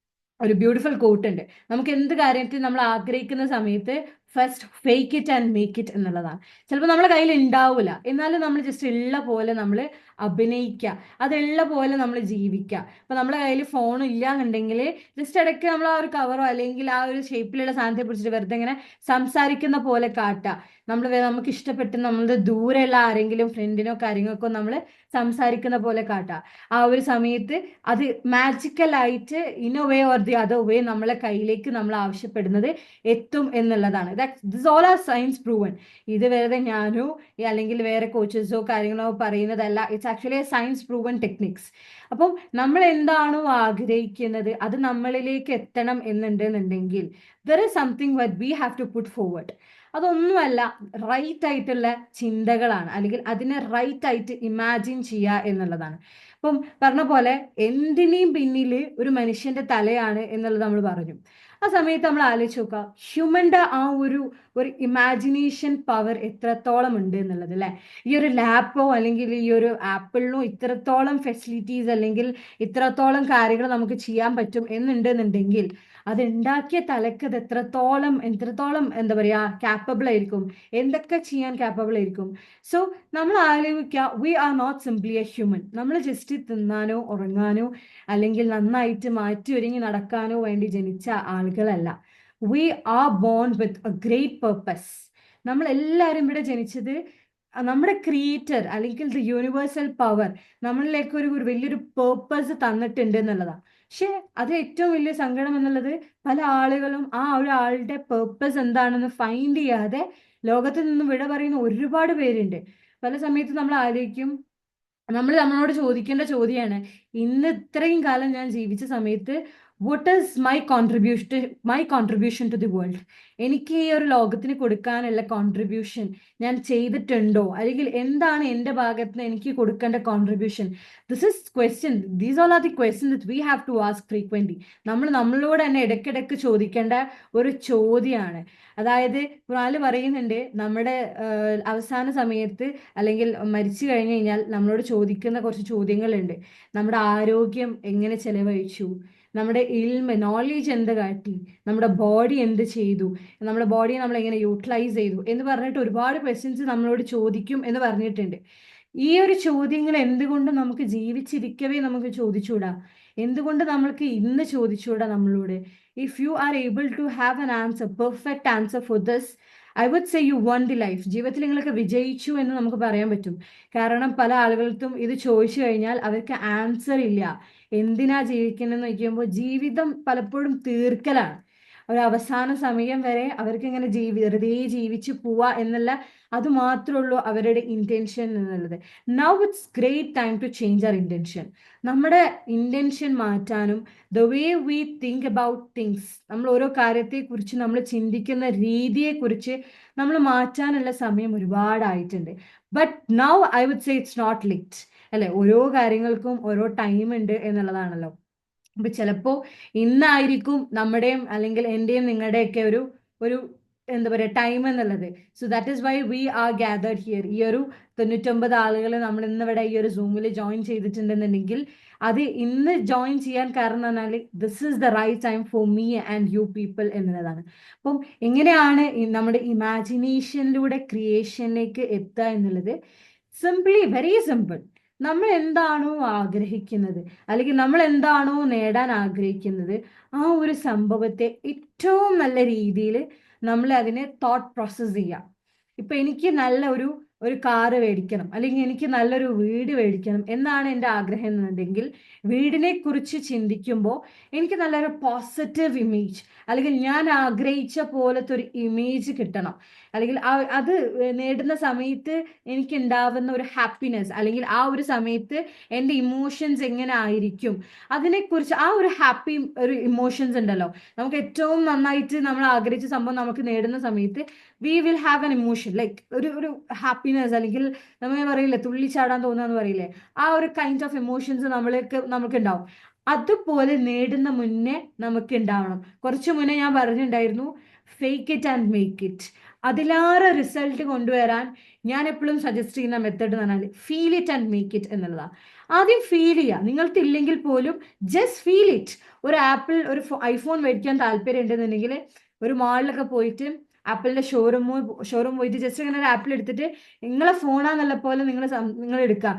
ഒരു ബ്യൂട്ടിഫുൾ കോട്ട് ഉണ്ട്, നമുക്ക് എന്ത് കാര്യത്തിൽ നമ്മൾ ആഗ്രഹിക്കുന്ന സമയത്ത് first fake it and make it എന്നുള്ളതാണ്. ചിലപ്പോൾ നമ്മളെ കയ്യിൽ ഉണ്ടാവില്ല, എന്നാലും നമ്മൾ ജസ്റ്റ് ഉള്ള പോലെ നമ്മൾ അഭിനയിക്കുക, അതുള്ള പോലെ നമ്മൾ ജീവിക്കുക. ഇപ്പൊ നമ്മളെ കയ്യിൽ ഫോൺ ഇല്ല എന്നുണ്ടെങ്കിൽ ജസ്റ്റ് ഇടയ്ക്ക് നമ്മൾ ആ ഒരു കവറോ അല്ലെങ്കിൽ ആ ഒരു ഷേപ്പിലുള്ള സാധനത്തെ പിടിച്ചിട്ട് വെറുതെ ഇങ്ങനെ സംസാരിക്കുന്ന പോലെ കാട്ടുക. നമുക്ക് ഇഷ്ടപ്പെട്ട് നമ്മളുടെ ദൂരെയുള്ള ആരെങ്കിലും ഫ്രണ്ടിനോ കാര്യങ്ങൾക്കോ നമ്മൾ സംസാരിക്കുന്ന പോലെ കാട്ടുക. ആ ഒരു സമയത്ത് അത് മാജിക്കലായിട്ട് in a way or the other way നമ്മളെ കയ്യിലേക്ക് നമ്മൾ ആവശ്യപ്പെടുന്നത് എത്തും എന്നുള്ളതാണ്. This all are science proven. ഇത് വെറുതെ ഞാനോ അല്ലെങ്കിൽ വേറെ കോച്ചസോ കാര്യങ്ങളോ പറയുന്നതല്ല. It's actually science proven techniques. അപ്പം നമ്മൾ എന്താണോ ആഗ്രഹിക്കുന്നത് അത് നമ്മളിലേക്ക് എത്തണം എന്നുണ്ടെന്നുണ്ടെങ്കിൽ there is something what we have to put forward. അതൊന്നുമല്ല, റൈറ്റ് ആയിട്ടുള്ള ചിന്തകളാണ്, അല്ലെങ്കിൽ അതിനെ റൈറ്റ് ആയിട്ട് ഇമാജിൻ ചെയ്യുക എന്നുള്ളതാണ്. ഇപ്പം പറഞ്ഞ പോലെ എന്തിനേയും പിന്നിൽ ഒരു മനുഷ്യന്റെ തലയാണ് എന്നുള്ളത് നമ്മൾ പറഞ്ഞു. ആ സമയത്ത് നമ്മൾ ആലോചിച്ച് നോക്കുക, ഹ്യൂമന്റെ ആ ഒരു ഇമാജിനേഷൻ പവർ എത്രത്തോളം ഉണ്ട് എന്നുള്ളത്, അല്ലെ? ഈ ഒരു ലാപ്പോ അല്ലെങ്കിൽ ഈ ഒരു ആപ്പിളിനോ ഇത്രത്തോളം ഫെസിലിറ്റീസ്, അല്ലെങ്കിൽ ഇത്രത്തോളം കാര്യങ്ങൾ നമുക്ക് ചെയ്യാൻ പറ്റും എന്നുണ്ടെന്നുണ്ടെങ്കിൽ അത് ഉണ്ടാക്കിയ തലക്ക് അത് എത്രത്തോളം എന്താ പറയാ ക്യാപ്പബിൾ ആയിരിക്കും, എന്തൊക്കെ ചെയ്യാൻ ക്യാപ്പബിൾ ആയിരിക്കും. സോ നമ്മൾ ആലോചിക്കുക, we are not simply a human. നമ്മൾ ജസ്റ്റ് തിന്നാനോ ഉറങ്ങാനോ അല്ലെങ്കിൽ നന്നായിട്ട് മാറ്റി ഒരുങ്ങി നടക്കാനോ വേണ്ടി ജനിച്ച ആളുകളല്ല. We are born with a great purpose. നമ്മൾ എല്ലാവരും ഇവിടെ ജനിച്ചത് നമ്മുടെ ക്രിയേറ്റർ അല്ലെങ്കിൽ ദ യൂണിവേഴ്സൽ പവർ നമ്മളിലേക്ക് ഒരു വലിയൊരു പേർപ്പസ് തന്നിട്ടുണ്ട് എന്നുള്ളതാണ്. പക്ഷെ അത് ഏറ്റവും വലിയ സങ്കടം എന്നുള്ളത്, പല ആളുകളും ആ ഒരു ആളുടെ പേർപ്പസ് എന്താണെന്ന് ഫൈൻഡ് ചെയ്യാതെ ലോകത്ത് നിന്ന് വിട പറയുന്ന ഒരുപാട് പേരുണ്ട്. പല സമയത്ത് നമ്മൾ ആലോചിക്കും, നമ്മളോട് ചോദിക്കേണ്ട ചോദ്യമാണ്, ഇന്ന് ഇത്രയും കാലം ഞാൻ ജീവിച്ച സമയത്ത് what is my contribution to the world? എനിക്ക് ഈ ഒരു ലോകത്തിന് കൊടുക്കാനുള്ള കോൺട്രിബ്യൂഷൻ ഞാൻ ചെയ്തിട്ടുണ്ടോ, അല്ലെങ്കിൽ എന്താണ് എൻ്റെ ഭാഗത്ത് നിന്ന് എനിക്ക് കൊടുക്കേണ്ട contribution? These all are the question that we have to ask frequently. നമ്മളോട് തന്നെ ഇടയ്ക്കിടയ്ക്ക് ചോദിക്കേണ്ട ഒരു ചോദ്യമാണ്. അതായത് ഖുർആനിൽ പറയുന്നുണ്ട്, നമ്മുടെ അവസാന സമയത്ത് അല്ലെങ്കിൽ മരിച്ചു കഴിഞ്ഞു കഴിഞ്ഞാൽ നമ്മളോട് ചോദിക്കുന്ന കുറച്ച് ചോദ്യങ്ങളുണ്ട്. നമ്മുടെ ആരോഗ്യം എങ്ങനെ ചെലവഴിച്ചു, നമ്മുടെ നോളേജ് എന്ത് കാട്ടി, നമ്മുടെ ബോഡി എന്ത് ചെയ്തു, നമ്മുടെ ബോഡിയെ നമ്മൾ എങ്ങനെ യൂട്ടിലൈസ് ചെയ്തു എന്ന് പറഞ്ഞിട്ട് ഒരുപാട് ക്വസ്റ്റ്യൻസ് നമ്മളോട് ചോദിക്കും എന്ന് പറഞ്ഞിട്ടുണ്ട്. ഈ ഒരു ചോദ്യങ്ങൾ എന്തുകൊണ്ട് നമുക്ക് ജീവിച്ചിരിക്കവേ നമുക്ക് ചോദിച്ചൂടാ? എന്തുകൊണ്ട് നമ്മൾക്ക് ഇന്ന് ചോദിച്ചൂടാ നമ്മളോട്? If you are able to have an answer, perfect answer for this, I would say you won the life. ജീവിതത്തിൽ നിങ്ങളൊക്കെ വിജയിച്ചു എന്ന് നമുക്ക് പറയാൻ പറ്റും. കാരണം പല ആളുകൾക്കും ഇത് ചോദിച്ചു കഴിഞ്ഞാൽ അവർക്ക് ആൻസർ ഇല്ല. എന്തിനാ ജീവിക്കണമെന്ന് ചോദിക്കുമ്പോൾ ജീവിതം പലപ്പോഴും തീർക്കലാണ്. ഒരു അവസാന സമയം വരെ അവർക്ക് ഇങ്ങനെ വെറുതെ ജീവിച്ചു പോവാ എന്നുള്ള, അത് മാത്രമേ ഉള്ളൂ അവരുടെ ഇന്റൻഷൻ എന്നുള്ളത്. Now it's great time to change അവർ ഇന്റൻഷൻ. നമ്മുടെ ഇന്റൻഷൻ മാറ്റാനും the way we think about things, നമ്മൾ ഓരോ കാര്യത്തെക്കുറിച്ച് നമ്മൾ ചിന്തിക്കുന്ന രീതിയെക്കുറിച്ച് നമ്മൾ മാറ്റാനുള്ള സമയം ഒരുപാടായിട്ടുണ്ട്. But now I would say it's not late, അല്ലെ? ഓരോ കാര്യങ്ങൾക്കും ഓരോ ടൈം ഉണ്ട് എന്നുള്ളതാണല്ലോ. അപ്പൊ ചിലപ്പോ ഇന്നായിരിക്കും നമ്മുടെയും അല്ലെങ്കിൽ എന്റെയും നിങ്ങളുടെയൊക്കെ ഒരു ഒരു എന്താ പറയുക ടൈം എന്നുള്ളത്. So that is why we are gathered here. ഈ ഒരു 99 ആളുകൾ നമ്മൾ ഇന്നിവിടെ ഈ ഒരു സൂമിൽ ജോയിൻ ചെയ്തിട്ടുണ്ടെന്നുണ്ടെങ്കിൽ, അത് ഇന്ന് ജോയിൻ ചെയ്യാൻ കാരണം എന്ന് പറഞ്ഞാൽ this is the right time for me and you people എന്നുള്ളതാണ്. അപ്പം എങ്ങനെയാണ് നമ്മുടെ ഇമാജിനേഷനിലൂടെ ക്രിയേഷനിലേക്ക് എത്തുക എന്നുള്ളത്? Simply, very simple. നമ്മൾ എന്താണോ ആഗ്രഹിക്കുന്നത്, അല്ലെങ്കിൽ നമ്മൾ എന്താണോ നേടാൻ ആഗ്രഹിക്കുന്നത്, ആ ഒരു സംഭവത്തെ ഏറ്റവും നല്ല രീതിയിൽ നമ്മൾ അതിനെ തോട്ട് പ്രോസസ് ചെയ്യാം. ഇപ്പൊ എനിക്ക് നല്ല ഒരു കാറ് മേടിക്കണം, അല്ലെങ്കിൽ എനിക്ക് നല്ലൊരു വീട് മേടിക്കണം എന്നാണ് എൻ്റെ ആഗ്രഹം എന്നുണ്ടെങ്കിൽ, വീടിനെ കുറിച്ച് ചിന്തിക്കുമ്പോൾ എനിക്ക് നല്ലൊരു പോസിറ്റീവ് ഇമേജ്, അല്ലെങ്കിൽ ഞാൻ ആഗ്രഹിച്ച പോലത്തെ ഒരു ഇമേജ് കിട്ടണം. അല്ലെങ്കിൽ അത് നേടുന്ന സമയത്ത് എനിക്ക് ഉണ്ടാവുന്ന ഒരു ഹാപ്പിനെസ്, അല്ലെങ്കിൽ ആ ഒരു സമയത്ത് എൻ്റെ ഇമോഷൻസ് എങ്ങനെ ആയിരിക്കും, അതിനെക്കുറിച്ച് ആ ഒരു ഹാപ്പി ഒരു ഇമോഷൻസ് ഉണ്ടല്ലോ, നമുക്ക് ഏറ്റവും നന്നായിട്ട് നമ്മൾ ആഗ്രഹിച്ച സംഭവം നമുക്ക് നേടുന്ന സമയത്ത് we will have an emotion like ഒരു ഹാപ്പിനെസ്, അല്ലെങ്കിൽ നമ്മൾ പറയില്ലേ തുള്ളിച്ചാടാൻ തോന്നുക പറയില്ലേ, ആ ഒരു കൈൻഡ് ഓഫ് ഇമോഷൻസ് നമുക്ക് ഉണ്ടാവും. അതുപോലെ നേടുന്ന മുന്നേ നമുക്ക് ഉണ്ടാവണം. കുറച്ചു മുന്നേ ഞാൻ പറഞ്ഞിട്ടുണ്ടായിരുന്നു, fake it and make it. അതിലേറെ റിസൾട്ട് കൊണ്ടുവരാൻ ഞാൻ എപ്പോഴും സജസ്റ്റ് ചെയ്യുന്ന മെത്തേഡ് എന്ന് പറഞ്ഞാൽ feel it and make it എന്നുള്ളതാണ്. ആദ്യം ഫീൽ ചെയ്യുക. നിങ്ങൾക്ക് ഇല്ലെങ്കിൽ പോലും ജസ്റ്റ് ഫീൽ ഇറ്റ്. ഒരു ഐഫോൺ മേടിക്കാൻ താല്പര്യം ഉണ്ടെന്നുണ്ടെങ്കിൽ ഒരു മാളിലൊക്കെ പോയിട്ട് ആപ്പിളിന്റെ ഷോറൂം പോയിട്ട് ജസ്റ്റ് ഇങ്ങനെ ഒരു ആപ്പിൾ എടുത്തിട്ട് നിങ്ങളെ ഫോണാന്നുള്ള പോലെ നിങ്ങൾ എടുക്കുക.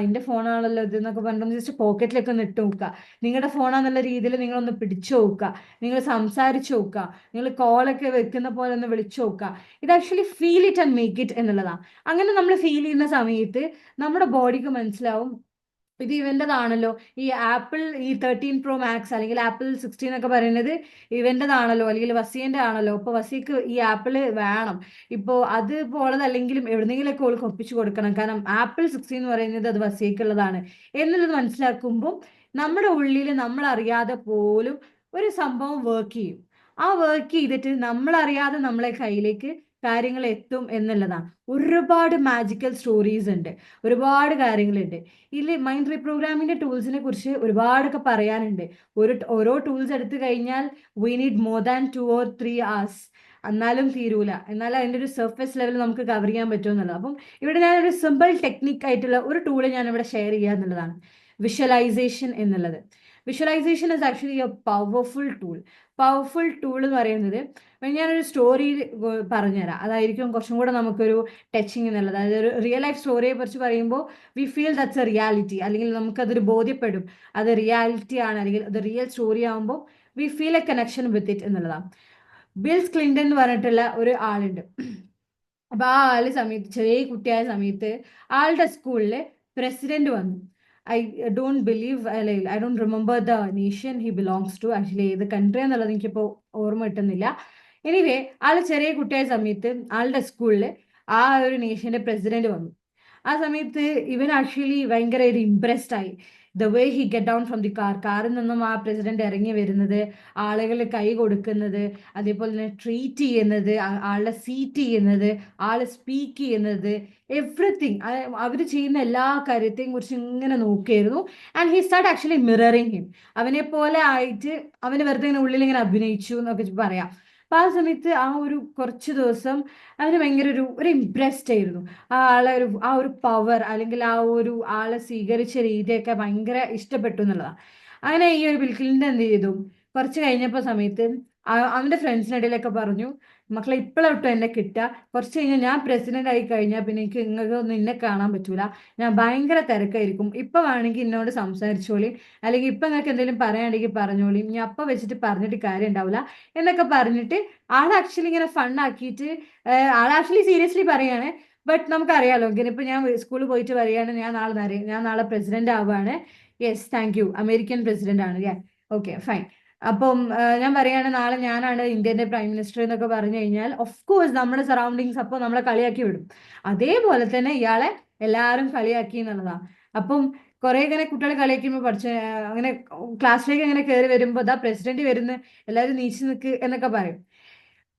എന്റെ ഫോണാണല്ലോ ഇത് എന്നൊക്കെ പറഞ്ഞിട്ട് ജസ്റ്റ് പോക്കറ്റിലൊക്കെ ഒന്ന് ഇട്ട് നോക്കുക. നിങ്ങളുടെ ഫോണാന്നുള്ള രീതിയിൽ നിങ്ങളൊന്ന് പിടിച്ചു നോക്കുക, നിങ്ങൾ സംസാരിച്ചു നോക്കുക, നിങ്ങൾ കോളൊക്കെ വെക്കുന്ന പോലെ ഒന്ന് വിളിച്ചു നോക്കുക. ഇത് actually feel it and make it എന്നുള്ളതാണ്. അങ്ങനെ നമ്മൾ ഫീൽ ചെയ്യുന്ന സമയത്ത് നമ്മുടെ ബോഡിക്ക് മനസ്സിലാവും ഇത് ഇവൻ്റെതാണല്ലോ. ഈ ആപ്പിൾ ഈ 13 Pro Max അല്ലെങ്കിൽ ആപ്പിൾ 16 ഒക്കെ പറയുന്നത് ഇവൻ്റെതാണല്ലോ, അല്ലെങ്കിൽ വസീൻ്റെ ആണല്ലോ. ഇപ്പൊ വസീക്ക് ഈ ആപ്പിള് വേണം. ഇപ്പോ അത് പോളതല്ലെങ്കിലും എവിടെന്നെങ്കിലൊക്കെ ഓൾക്ക് ഒപ്പിച്ചു കൊടുക്കണം, കാരണം ആപ്പിൾ 16 എന്ന് പറയുന്നത് അത് വസീക്കുള്ളതാണ് എന്നുള്ളത് മനസ്സിലാക്കുമ്പോൾ നമ്മുടെ ഉള്ളിൽ നമ്മൾ അറിയാതെ പോലും ഒരു സംഭവം വർക്ക് ചെയ്യും. ആ വർക്ക് ചെയ്തിട്ട് നമ്മളറിയാതെ നമ്മളെ കയ്യിലേക്ക് കാര്യങ്ങൾ എത്തും എന്നുള്ളതാണ്. ഒരുപാട് മാജിക്കൽ സ്റ്റോറീസ് ഉണ്ട്, ഒരുപാട് കാര്യങ്ങളുണ്ട്. ഇതിൽ മൈൻഡ് റീപ്രോഗ്രാമിന്റെ ടൂൾസിനെ കുറിച്ച് ഒരുപാടൊക്കെ പറയാനുണ്ട്. ഓരോ ടൂൾസ് എടുത്തു കഴിഞ്ഞാൽ we need more than 2 or 3 hours. എന്നാലും തീരൂല. എന്നാലും അതിൻ്റെ ഒരു സർഫസ് ലെവൽ നമുക്ക് കവർ ചെയ്യാൻ പറ്റുമെന്നുള്ളത്. അപ്പം ഇവിടെ ഞാനൊരു സിമ്പിൾ ടെക്നിക് ആയിട്ടുള്ള ഒരു ടൂള് ഞാൻ ഇവിടെ ഷെയർ ചെയ്യുക എന്നുള്ളതാണ്, വിഷ്വലൈസേഷൻ എന്നുള്ളത്. Visualisation is actually A powerful tool എന്ന് പറയുന്നത്. ഞാനൊരു സ്റ്റോറി പറഞ്ഞുതരാം, അതായിരിക്കും കുറച്ചും കൂടെ നമുക്കൊരു ടച്ചിങ് എന്നുള്ളത്. അതായത് ഒരു റിയൽ ലൈഫ് സ്റ്റോറിയെ കുറിച്ച് പറയുമ്പോൾ we feel that's A reality, അല്ലെങ്കിൽ നമുക്കതൊരു ബോധ്യപ്പെടും അത് റിയാലിറ്റി ആണ്, അല്ലെങ്കിൽ അത് റിയൽ സ്റ്റോറി ആകുമ്പോൾ we feel A connection with it എന്നുള്ളതാണ്. ബിൽസ് ക്ലിൻറ്റൺ എന്ന് പറഞ്ഞിട്ടുള്ള ഒരു ആളുണ്ട്. അപ്പൊ ആ ആള് സമയത്ത് ചെറിയ കുട്ടിയായ സമയത്ത് ആളുടെ സ്കൂളില് പ്രസിഡന്റ് വന്നു. I don't believe, I don't remember the nation he belongs to, actually ഏത് കൺട്രി എന്നുള്ളത് എനിക്കിപ്പോ ഓർമ്മ കിട്ടുന്നില്ല. എനിവേ ആള് ചെറിയ കുട്ടിയായ സമയത്ത് ആളുടെ സ്കൂളിൽ ആ ഒരു നേഷന്റെ പ്രസിഡന്റ് വന്നു. ആ സമയത്ത് ഇവൻ ആക്ച്വലി ഭയങ്കര ഒരു ഇംപ്രസ്ഡ് ആയി. The way he get down from the കാറിൽ നിന്നും ആ പ്രസിഡന്റ് ഇറങ്ങി വരുന്നത്, ആളുകൾ കൈ കൊടുക്കുന്നത്, അതേപോലെ തന്നെ ട്രീറ്റ് ചെയ്യുന്നത്, ആളുടെ സീറ്റ് ചെയ്യുന്നത്, ആള് സ്പീക്ക് ചെയ്യുന്നത്, എവ്രിതിങ്, അവർ ചെയ്യുന്ന എല്ലാ കാര്യത്തെയും കുറിച്ച് ഇങ്ങനെ നോക്കിയായിരുന്നു. And he start actually mirroring him. അവനെ പോലെ ആയിട്ട് അവന് വെറുതെ ഇങ്ങനെ ഉള്ളിൽ ഇങ്ങനെ അഭിനയിച്ചു എന്നൊക്കെ പറയാം. അപ്പൊ ആ സമയത്ത് ആ ഒരു കുറച്ച് ദിവസം അവന് ഭയങ്കര ഒരു ഇംപ്രസ്ഡ് ആയിരുന്നു. ആ ഒരു പവർ, അല്ലെങ്കിൽ ആ ഒരു ആളെ സ്വീകരിച്ച രീതിയൊക്കെ ഭയങ്കര ഇഷ്ടപ്പെട്ടു എന്നുള്ളതാണ്. അങ്ങനെ ഈ ഒരു ബിൽ ക്ലിന്റൺ എന്ത് ചെയ്തു, കുറച്ച് കഴിഞ്ഞപ്പോ സമയത്ത് അവന്റെ ഫ്രണ്ട്സിനിടയിലൊക്കെ പറഞ്ഞു, മക്കളെ ഇപ്പോഴൊട്ടും എന്നെ കിട്ടുക, കുറച്ച് കഴിഞ്ഞാൽ ഞാൻ പ്രസിഡന്റ് ആയി കഴിഞ്ഞാൽ പിന്നെ നിങ്ങൾക്കൊന്നും എന്നെ കാണാൻ പറ്റൂല, ഞാൻ ഭയങ്കര തിരക്കായിരിക്കും, ഇപ്പൊ വേണമെങ്കിൽ എന്നോട് സംസാരിച്ചോളി, അല്ലെങ്കിൽ ഇപ്പൊ നിങ്ങൾക്ക് എന്തെങ്കിലും പറയാണെങ്കിൽ പറഞ്ഞോളി, ഞാൻ അപ്പൊ വെച്ചിട്ട് പറഞ്ഞിട്ട് കാര്യം ഉണ്ടാവില്ല എന്നൊക്കെ പറഞ്ഞിട്ട് ആൾ ആക്ച്വലി ഇങ്ങനെ ഫണ്ണാക്കിയിട്ട്, ആൾ ആക്ച്വലി സീരിയസ്ലി പറയാണ്. ബട്ട് നമുക്കറിയാലോ, ഇങ്ങനെ ഇപ്പൊ ഞാൻ സ്കൂളിൽ പോയിട്ട് പറയാണ്, ഞാൻ നാളെ പ്രസിഡന്റ് ആവുകയാണ്. Yes, thank you, American president ആണ്. Okay fine. അപ്പം ഞാൻ പറയാണ്, നാളെ ഞാനാണ് ഇന്ത്യന്റെ പ്രൈം മിനിസ്റ്റർ എന്നൊക്കെ പറഞ്ഞു കഴിഞ്ഞാൽ ഓഫ് കോഴ്സ് നമ്മുടെ സറൗണ്ടിങ്സ് അപ്പോൾ നമ്മളെ കളിയാക്കി വിടും. അതേപോലെ തന്നെ ഇയാളെ എല്ലാവരും കളിയാക്കി എന്നുള്ളതാണ്. അപ്പം കുറെ ഇങ്ങനെ കുട്ടികൾ കളിയാക്കുമ്പോൾ അങ്ങനെ ക്ലാസ്സിലേക്ക് ഇങ്ങനെ കയറി വരുമ്പോൾ ദാ പ്രസിഡന്റ് വരുന്നു, എല്ലാവരും നീച്ചു നിൽക്ക് എന്നൊക്കെ പറയും.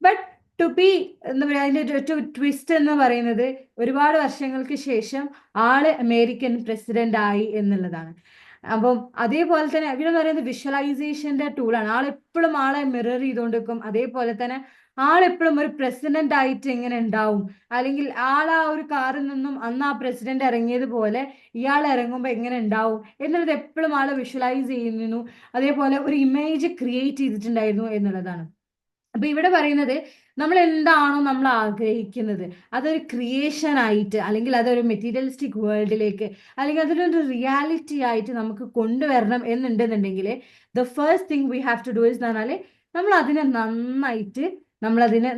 ബട്ട് ടു ബി എന്താ പറയുക, അതിന്റെ ഒരു ട്വിസ്റ്റ് എന്ന് പറയുന്നത്, ഒരുപാട് വർഷങ്ങൾക്ക് ശേഷം ആള് അമേരിക്കൻ പ്രസിഡന്റ് ആയി എന്നുള്ളതാണ്. അപ്പം അതേപോലെ തന്നെ ഇവിടെ പറയുന്നത് വിഷ്വലൈസേഷന്റെ ടൂളാണ്. ആളെപ്പോഴും ആളെ മിറർ ചെയ്തുകൊണ്ടിരിക്കും. അതേപോലെ തന്നെ ആളെപ്പോഴും ഒരു പ്രസിഡന്റ് ആയിട്ട് എങ്ങനെ ഉണ്ടാവും, അല്ലെങ്കിൽ ആ ഒരു കാറിൽ നിന്നും അന്ന് ആ പ്രസിഡന്റ് ഇറങ്ങിയതുപോലെ ഇയാൾ ഇറങ്ങുമ്പോൾ എങ്ങനെ ഉണ്ടാവും എന്നുള്ളത് എപ്പോഴും ആളെ വിഷ്വലൈസ് ചെയ്യുന്നു. അതേപോലെ ഒരു ഇമേജ് ക്രിയേറ്റ് ചെയ്തിട്ടുണ്ടായിരുന്നു എന്നുള്ളതാണ്. അപ്പൊ ഇവിടെ പറയുന്നത്, നമ്മൾ എന്താണോ നമ്മൾ ആഗ്രഹിക്കുന്നത് അതൊരു ക്രിയേഷൻ ആയിട്ട്, അല്ലെങ്കിൽ അതൊരു മെറ്റീരിയലിസ്റ്റിക് വേൾഡിലേക്ക്, അല്ലെങ്കിൽ അതിലൊരു റിയാലിറ്റി ആയിട്ട് നമുക്ക് കൊണ്ടുവരണം എന്നുണ്ടെന്നുണ്ടെങ്കിൽ the first thing we have to do is എന്ന് പറഞ്ഞാൽ, നമ്മൾ അതിനെ നന്നായിട്ട്, നമ്മളതിനെ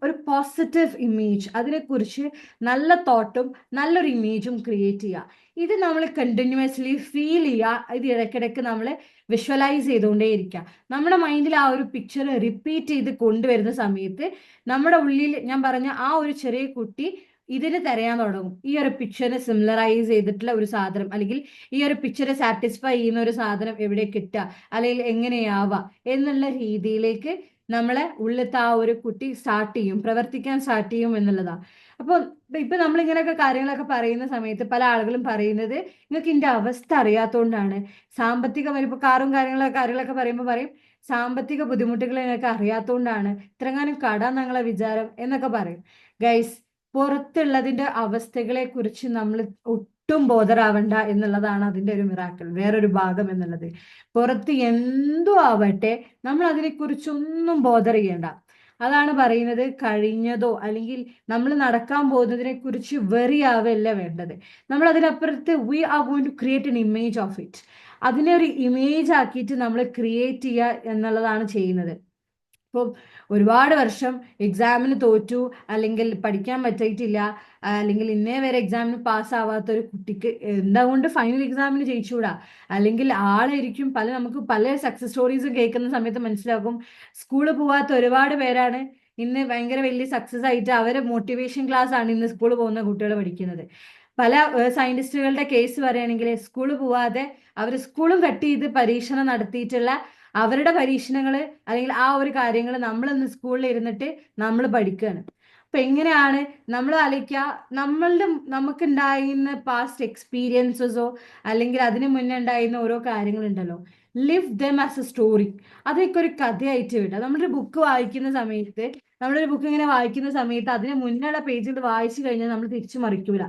ഒരു പോസിറ്റീവ് ഇമേജ്, അതിനെക്കുറിച്ച് നല്ല തോട്ടും നല്ലൊരു ഇമേജും ക്രിയേറ്റ് ചെയ്യുക. ഇത് നമ്മൾ കണ്ടിന്യൂസ്ലി ഫീൽ ചെയ്യുക. ഇത് ഇടയ്ക്കിടയ്ക്ക് നമ്മൾ വിഷ്വലൈസ് ചെയ്തുകൊണ്ടേയിരിക്കുക. നമ്മുടെ മൈൻഡിൽ ആ ഒരു പിക്ചർ റിപ്പീറ്റ് ചെയ്ത് കൊണ്ടുവരുന്ന സമയത്ത് നമ്മുടെ ഉള്ളിൽ ഞാൻ പറഞ്ഞ ആ ഒരു ചെറിയ കുട്ടി ഇതിന് തിരയാൻ തുടങ്ങും. ഈ ഒരു പിക്ചറിന് സിമിലറൈസ് ചെയ്തിട്ടുള്ള ഒരു സാധനം, അല്ലെങ്കിൽ ഈ ഒരു പിക്ചറെ സാറ്റിസ്ഫൈ ചെയ്യുന്ന ഒരു സാധനം എവിടെ കിട്ടുക, അല്ലെങ്കിൽ എങ്ങനെയാവാം എന്നുള്ള രീതിയിലേക്ക് നമ്മളെ ഉള്ളിലത്തെ ആ ഒരു കുട്ടി സ്റ്റാർട്ട് ചെയ്യും, പ്രവർത്തിക്കാൻ സ്റ്റാർട്ട് ചെയ്യും എന്നുള്ളതാണ്. അപ്പോൾ ഇപ്പൊ നമ്മൾ ഇങ്ങനെയൊക്കെ കാര്യങ്ങളൊക്കെ പറയുന്ന സമയത്ത് പല ആളുകളും പറയുന്നത്, നിങ്ങൾക്ക് ഇതിന്റെ അവസ്ഥ അറിയാത്തതുകൊണ്ടാണ്, സാമ്പത്തികം ഇപ്പൊ കാറും കാര്യങ്ങളൊക്കെ പറയുമ്പോൾ പറയും, സാമ്പത്തിക ബുദ്ധിമുട്ടുകൾ നിങ്ങൾക്ക് അറിയാത്തതുകൊണ്ടാണ്, ഇത്രങ്ങാനും കടം ഞങ്ങളെ വിചാരം എന്നൊക്കെ പറയും. ഗൈസ്, പുറത്തുള്ളതിന്റെ അവസ്ഥകളെ കുറിച്ച് നമ്മൾ ഒട്ടും ബോധറാവണ്ട എന്നുള്ളതാണ് അതിന്റെ ഒരു മിറാക്കിൾ, വേറൊരു ഭാഗം എന്നുള്ളത്. പുറത്ത് എന്തോ ആവട്ടെ, നമ്മൾ അതിനെക്കുറിച്ചൊന്നും ബോധർ ചെയ്യണ്ട. അതാണ് പറയുന്നത്, കഴിഞ്ഞതോ അല്ലെങ്കിൽ നമ്മൾ നടക്കാൻ പോകുന്നതിനെ കുറിച്ച് വെറി ആവല്ല വേണ്ടത്. നമ്മൾ അതിനപ്പുറത്ത് we are going to create an image of it. അതിനെ ഒരു ഇമേജ് ആക്കിയിട്ട് നമ്മൾ ക്രിയേറ്റ് ചെയ്യുക എന്നുള്ളതാണ് ചെയ്യുന്നത്. ഇപ്പം ഒരുപാട് വർഷം എക്സാമിന് തോറ്റു, അല്ലെങ്കിൽ പഠിക്കാൻ പറ്റിയിട്ടില്ല, അല്ലെങ്കിൽ ഇന്നേ വരെ എക്സാമിന് പാസ്സാവാത്ത ഒരു കുട്ടിക്ക് എന്തുകൊണ്ട് ഫൈനൽ എക്സാമിന് ജയിച്ചുകൂടാ? അല്ലെങ്കിൽ ആളായിരിക്കും നമുക്ക് പല സക്സസ് സ്റ്റോറീസും കേൾക്കുന്ന സമയത്ത് മനസ്സിലാക്കും, സ്കൂളിൽ പോവാത്ത ഒരുപാട് പേരാണ് ഇന്ന് ഭയങ്കര വലിയ സക്സസ് ആയിട്ട് അവരെ മോട്ടിവേഷൻ ക്ലാസ് ആണ് ഇന്ന് സ്കൂളിൽ പോകുന്ന കുട്ടികൾ പഠിക്കുന്നത്. പല സയന്റിസ്റ്റുകളുടെ കേസ് പറയുകയാണെങ്കിൽ സ്കൂളിൽ പോവാതെ അവർ സ്കൂളും കട്ട് ചെയ്ത് പരീക്ഷണം നടത്തിയിട്ടുള്ള അവരുടെ പരീക്ഷണങ്ങൾ, അല്ലെങ്കിൽ ആ ഒരു കാര്യങ്ങൾ നമ്മൾ ഇന്ന് സ്കൂളിൽ ഇരുന്നിട്ട് നമ്മൾ പഠിക്കുകയാണ്. അപ്പൊ എങ്ങനെയാണ് നമ്മൾ ആലോചിക്കുക, നമുക്ക് ഉണ്ടായിരുന്ന പാസ്റ്റ് എക്സ്പീരിയൻസസോ അല്ലെങ്കിൽ അതിനു മുന്നേ ഉണ്ടായിരുന്ന ഓരോ കാര്യങ്ങളുണ്ടല്ലോ, live them as a story. അതൊക്കെ ഒരു കഥയായിട്ട് വിടുക. നമ്മളൊരു ബുക്ക് ഇങ്ങനെ വായിക്കുന്ന സമയത്ത് അതിന് മുന്നുള്ള പേജിൽ വായിച്ചു കഴിഞ്ഞാൽ നമ്മൾ തിരിച്ചു മറിക്കൂല.